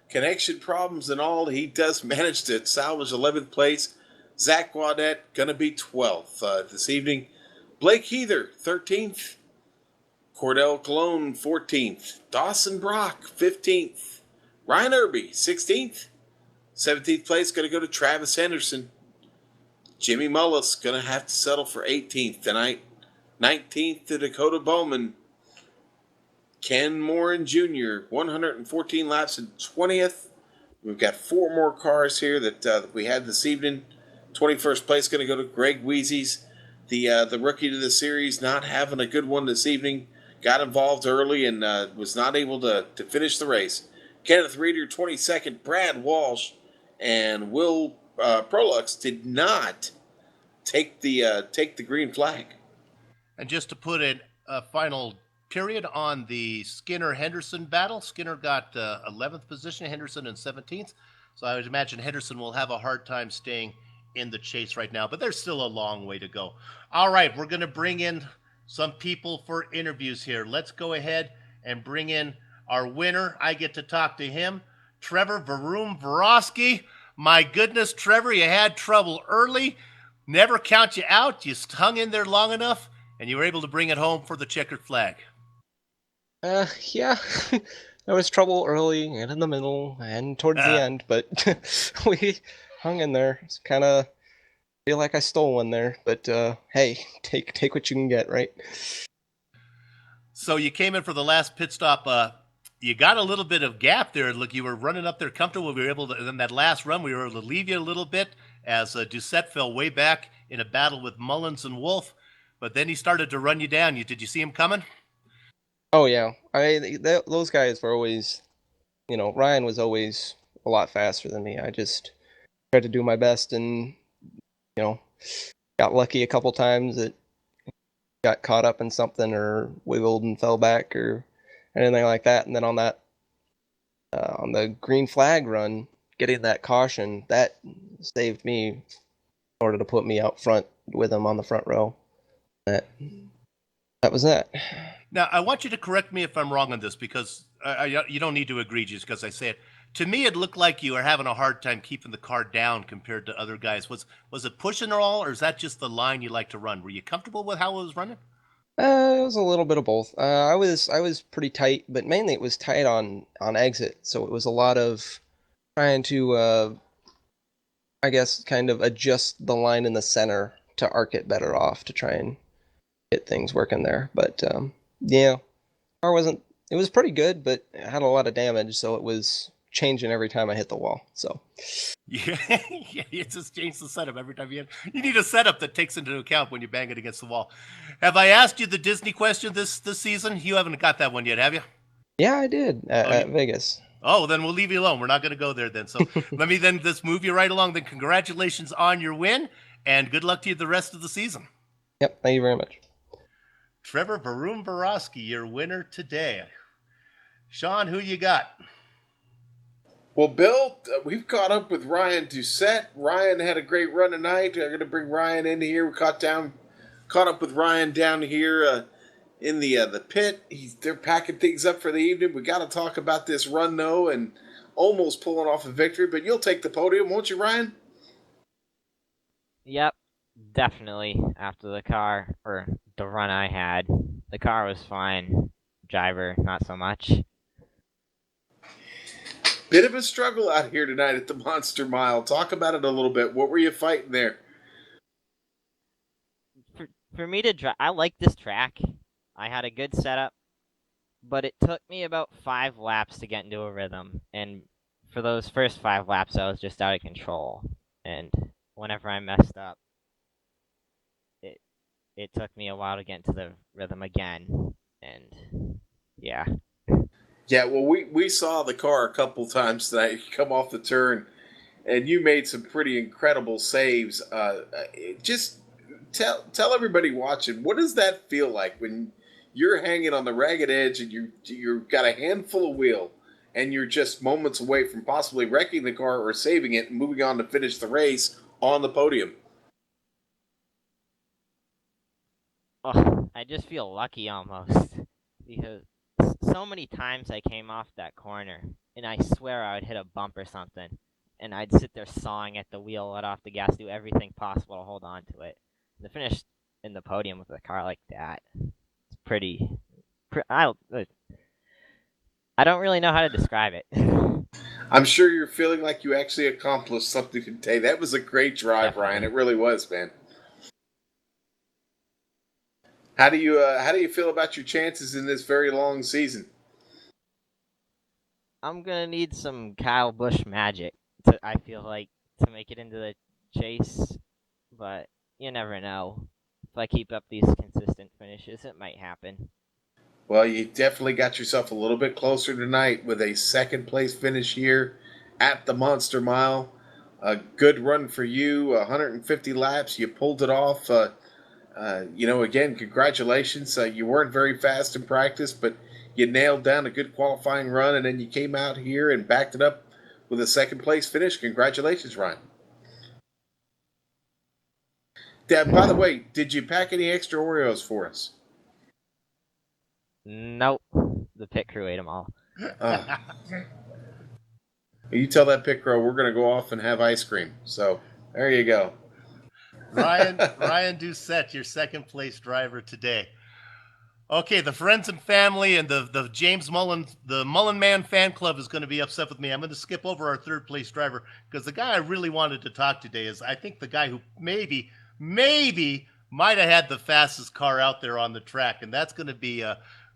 Speaker 5: Connection problems and all, he does manage to salvage 11th place. Zach Waudette going to be 12th this evening. Blake Heather, 13th. Cordell Cologne, 14th. Dawson Brock, 15th. Ryan Irby, 16th. 17th place going to go to Travis Henderson. Jimmy Mullis going to have to settle for 18th tonight. 19th to Dakota Bowman. Ken Morin Jr., 114 laps in 20th. We've got 4 more cars here that we had this evening. 21st place going to go to Greg Weezy's. The rookie to the series, not having a good one this evening. Got involved early and was not able to finish the race. Kenneth Reeder, 22nd. Brad Walsh and Will Prolux did not take the green flag.
Speaker 4: And just to put a final period on the Skinner-Henderson battle, Skinner got 11th position, Henderson in 17th. So I would imagine Henderson will have a hard time staying in the chase right now, but there's still a long way to go. All right, we're going to bring in some people for interviews here. Let's go ahead and bring in our winner. I get to talk to him, Trevor Varosky. My goodness, Trevor, you had trouble early. Never count you out. You hung in there long enough, and you were able to bring it home for the checkered flag.
Speaker 7: Yeah. There was trouble early and in the middle and towards the end, but we hung in there. It's kind of feel like I stole one there, but hey, take what you can get, right?
Speaker 4: So you came in for the last pit stop. You got a little bit of gap there. Look, you were running up there comfortable. We were able to, in that last run, we were able to leave you a little bit as Doucette fell way back in a battle with Mullins and Wolf. But then he started to run you down. Did you see him coming?
Speaker 7: Oh, yeah. Those guys were always, Ryan was always a lot faster than me. I just tried to do my best and, got lucky a couple times that got caught up in something or wiggled and fell back or anything like that. And then on that, on the green flag run, getting that caution, that saved me in order to put me out front with him on the front row. That was that.
Speaker 4: Now, I want you to correct me if I'm wrong on this, because you don't need to agree just because I say it. To me, it looked like you were having a hard time keeping the car down compared to other guys. Was it pushing at all, or is that just the line you like to run? Were you comfortable with how it was running?
Speaker 7: It was a little bit of both. I was pretty tight, but mainly it was tight on exit. So it was a lot of trying to, I guess, kind of adjust the line in the center to arc it better off to try and get things working there. But yeah, car wasn't. It was pretty good, but it had a lot of damage, so it was changing every time I hit the wall. So
Speaker 4: yeah, you just change the setup every time you need a setup that takes into account when you bang it against the wall. Have I asked you the Disney question this season? You haven't got that one yet, have you?
Speaker 7: Yeah, I did at Vegas.
Speaker 4: Oh, then we'll leave you alone. We're not going to go there then. So let me then just move you right along. Then congratulations on your win, and good luck to you the rest of the season.
Speaker 7: Yep, thank you very much.
Speaker 4: Trevor Varosky, your winner today. Sean, who you got?
Speaker 5: Well, Bill, we've caught up with Ryan Doucette. Ryan had a great run tonight. I'm going to bring Ryan in here. We caught up with Ryan down here in the pit. They're packing things up for the evening. We got to talk about this run, though, and almost pulling off a victory. But you'll take the podium, won't you, Ryan?
Speaker 8: Yep, definitely. After the run I had, the car was fine. Driver, not so much.
Speaker 5: Bit of a struggle out here tonight at the Monster Mile. Talk about it a little bit. What were you fighting there?
Speaker 8: For me to drive, I like this track. I had a good setup, but it took me about 5 laps to get into a rhythm. And for those first 5 laps, I was just out of control. And whenever I messed up, it took me a while to get into the rhythm again. And yeah.
Speaker 5: Yeah, well, we saw the car a couple times tonight come off the turn, and you made some pretty incredible saves. Just tell everybody watching, what does that feel like when you're hanging on the ragged edge and you've got a handful of wheel, and you're just moments away from possibly wrecking the car or saving it and moving on to finish the race on the podium?
Speaker 8: Oh, I just feel lucky almost because so many times I came off that corner and I swear I would hit a bump or something, and I'd sit there sawing at the wheel, let off the gas, do everything possible to hold on to it. To finish in the podium with a car like that, it's pretty. I don't really know how to describe it.
Speaker 5: I'm sure you're feeling like you actually accomplished something today. That was a great drive,
Speaker 8: Definitely.
Speaker 5: Ryan. It really was, man. How do you feel about your chances in this very long season?
Speaker 8: I'm gonna need some Kyle Busch magic I feel like, to make it into the chase, but you never know. If I keep up these consistent finishes, it might happen.
Speaker 5: Well, you definitely got yourself a little bit closer tonight with a second place finish here at the Monster Mile. A good run for you, 150 laps. You pulled it off. Again, congratulations. You weren't very fast in practice, but you nailed down a good qualifying run, and then you came out here and backed it up with a second place finish. Congratulations, Ryan. Dad, by the way, did you pack any extra Oreos for us?
Speaker 8: Nope. The pit crew ate them all.
Speaker 5: You tell that pit crew we're going to go off and have ice cream. So there you go.
Speaker 4: Ryan Doucette, your second place driver today. Okay, the friends and family and the James Mullen, the Mullen Man fan club is going to be upset with me. I'm going to skip over our third place driver because the guy I really wanted to talk today is, I think, the guy who maybe might have had the fastest car out there on the track, and that's going to be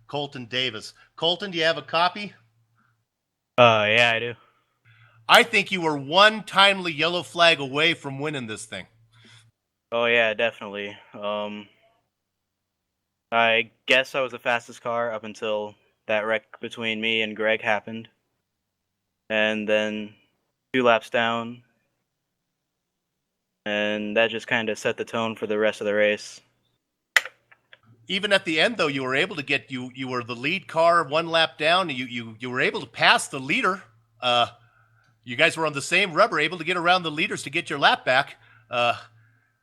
Speaker 4: Colton Davis. Colton, do you have a copy?
Speaker 9: Yeah, I do.
Speaker 4: I think you were one timely yellow flag away from winning this thing.
Speaker 9: Oh yeah, definitely. I guess I was the fastest car up until that wreck between me and Greg happened. And then 2 laps down. And that just kind of set the tone for the rest of the race.
Speaker 4: Even at the end, though, you were able to get you were the lead car 1 lap down. You were able to pass the leader. You guys were on the same rubber, able to get around the leaders to get your lap back.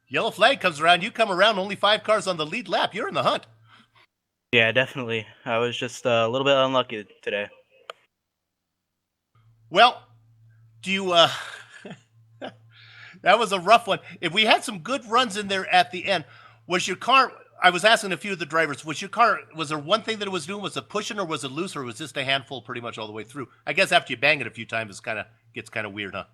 Speaker 4: Yellow flag comes around. You come around, only 5 cars on the lead lap. You're in the hunt.
Speaker 9: Yeah, definitely. I was just a little bit unlucky today.
Speaker 4: Well, do you... that was a rough one. If we had some good runs in there at the end, was your car... I was asking a few of the drivers, was there one thing that it was doing? Was it pushing or was it loose, or was it just a handful pretty much all the way through? I guess after you bang it a few times, it gets kind of weird, huh?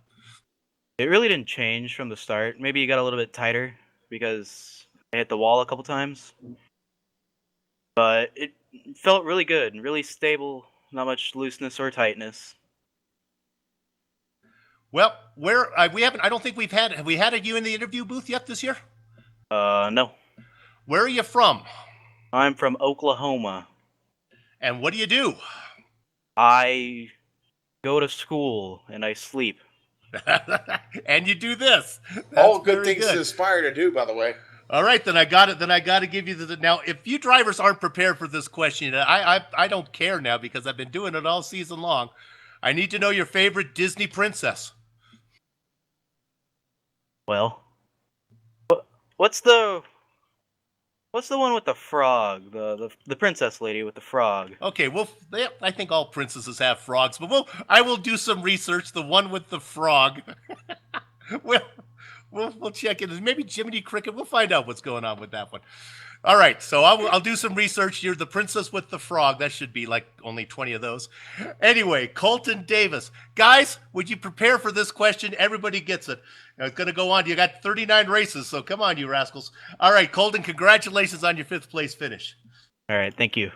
Speaker 9: It really didn't change from the start. Maybe you got a little bit tighter because I hit the wall a couple times. But it felt really good and really stable, not much looseness or tightness.
Speaker 4: Well, I don't think have we had you in the interview booth yet this year?
Speaker 9: No.
Speaker 4: Where are you from?
Speaker 9: I'm from Oklahoma.
Speaker 4: And what do you do?
Speaker 9: I go to school and I sleep.
Speaker 4: And you do this.
Speaker 5: All good things to aspire to do, by the way.
Speaker 4: All right, then I got it. Then I got to give you now. If you drivers aren't prepared for this question, I don't care now because I've been doing it all season long. I need to know your favorite Disney princess.
Speaker 9: Well, what's the What's the one with the frog? The princess lady with the frog.
Speaker 4: Okay, well, I think all princesses have frogs, but I will do some research. The one with the frog. We'll check it. Maybe Jiminy Cricket. We'll find out what's going on with that one. All right, so I'll do some research. You're the princess with the frog. That should be like only 20 of those. Anyway, Colton Davis. Guys, would you prepare for this question? Everybody gets it. It's going to go on. You got 39 races, so come on, you rascals. All right, Colton, congratulations on your 5th place finish.
Speaker 9: All right, thank you.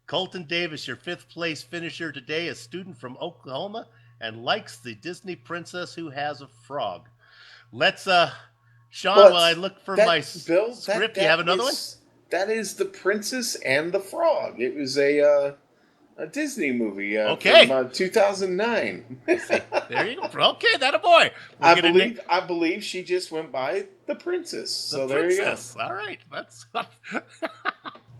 Speaker 4: Colton Davis, your 5th place finisher today, a student from Oklahoma and likes the Disney princess who has a frog. Let's, Sean, while I look for my script, you have another one?
Speaker 5: That is The Princess and the Frog. It was a Disney movie from 2009.
Speaker 4: There you go. Okay, that a boy.
Speaker 5: I believe she just went by The Princess. So there you go.
Speaker 4: All right. That's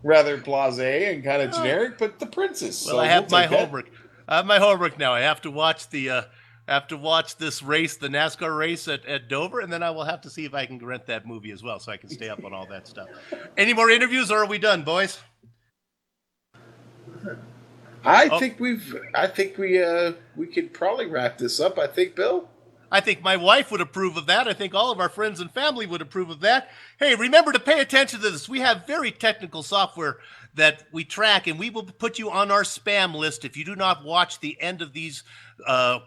Speaker 5: rather blasé and kind of generic, but The Princess.
Speaker 4: Well, I have my homework. I have my homework now. I have to watch this race, the NASCAR race at Dover, and then I will have to see if I can rent that movie as well, so I can stay up on all that stuff. Any more interviews, or are we done, boys?
Speaker 5: I think we could probably wrap this up. I think, Bill.
Speaker 4: I think my wife would approve of that. I think all of our friends and family would approve of that. Hey, remember to pay attention to this. We have very technical software that we track, and we will put you on our spam list if you do not watch the end of these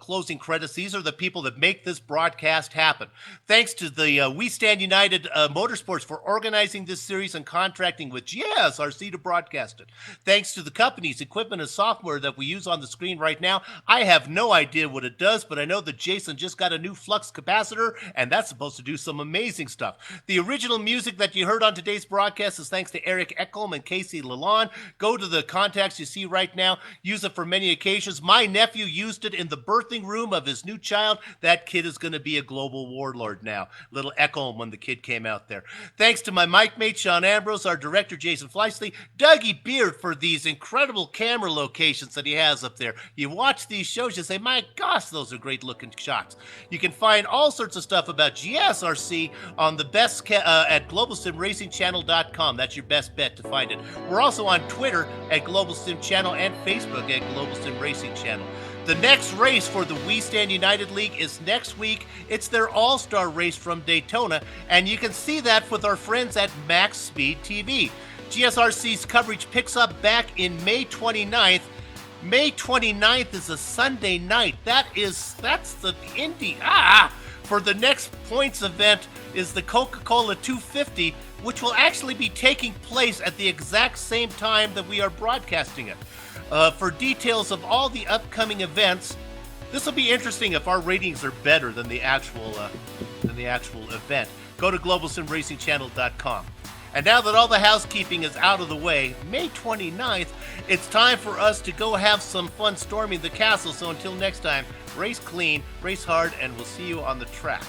Speaker 4: closing credits. These are the people that make this broadcast happen. Thanks to the We Stand United Motorsports for organizing this series and contracting with GSRC to broadcast it. Thanks to the companies, equipment, and software that we use on the screen right now. I have no idea what it does, but I know that Jason just got a new flux capacitor, and that's supposed to do some amazing stuff. The original music that you heard on today's broadcast is thanks to Eric Eckholm and Casey Lalonde. Go to the contacts you see right now. Use it for many occasions. My nephew used it in the birthing room of his new child. That kid is going to be a global warlord now. Little Eckholm when the kid came out there. Thanks to my mic mate, Sean Ambrose, our director, Jason Fleischley, Dougie Beard for these incredible camera locations that he has up there. You watch these shows, you say, my gosh, those are great looking shots. You can find all sorts of stuff about GSRC on the best at globalsimracingchannel.com. That's your best bet to find it. We're also on Twitter at Global Sim Channel and Facebook at Global Sim Racing Channel. The next race for the We Stand United League is next week. It's their all-star race from Daytona, and you can see that with our friends at Max Speed TV. GSRC's coverage picks up back in May 29th. May 29th is a Sunday night. That's the Indy. For the next points event is the Coca-Cola 250, which will actually be taking place at the exact same time that we are broadcasting it. For details of all the upcoming events, this will be interesting if our ratings are better than the actual event. Go to globalsimracingchannel.com. And now that all the housekeeping is out of the way, May 29th, it's time for us to go have some fun storming the castle. So until next time, race clean, race hard, and we'll see you on the track.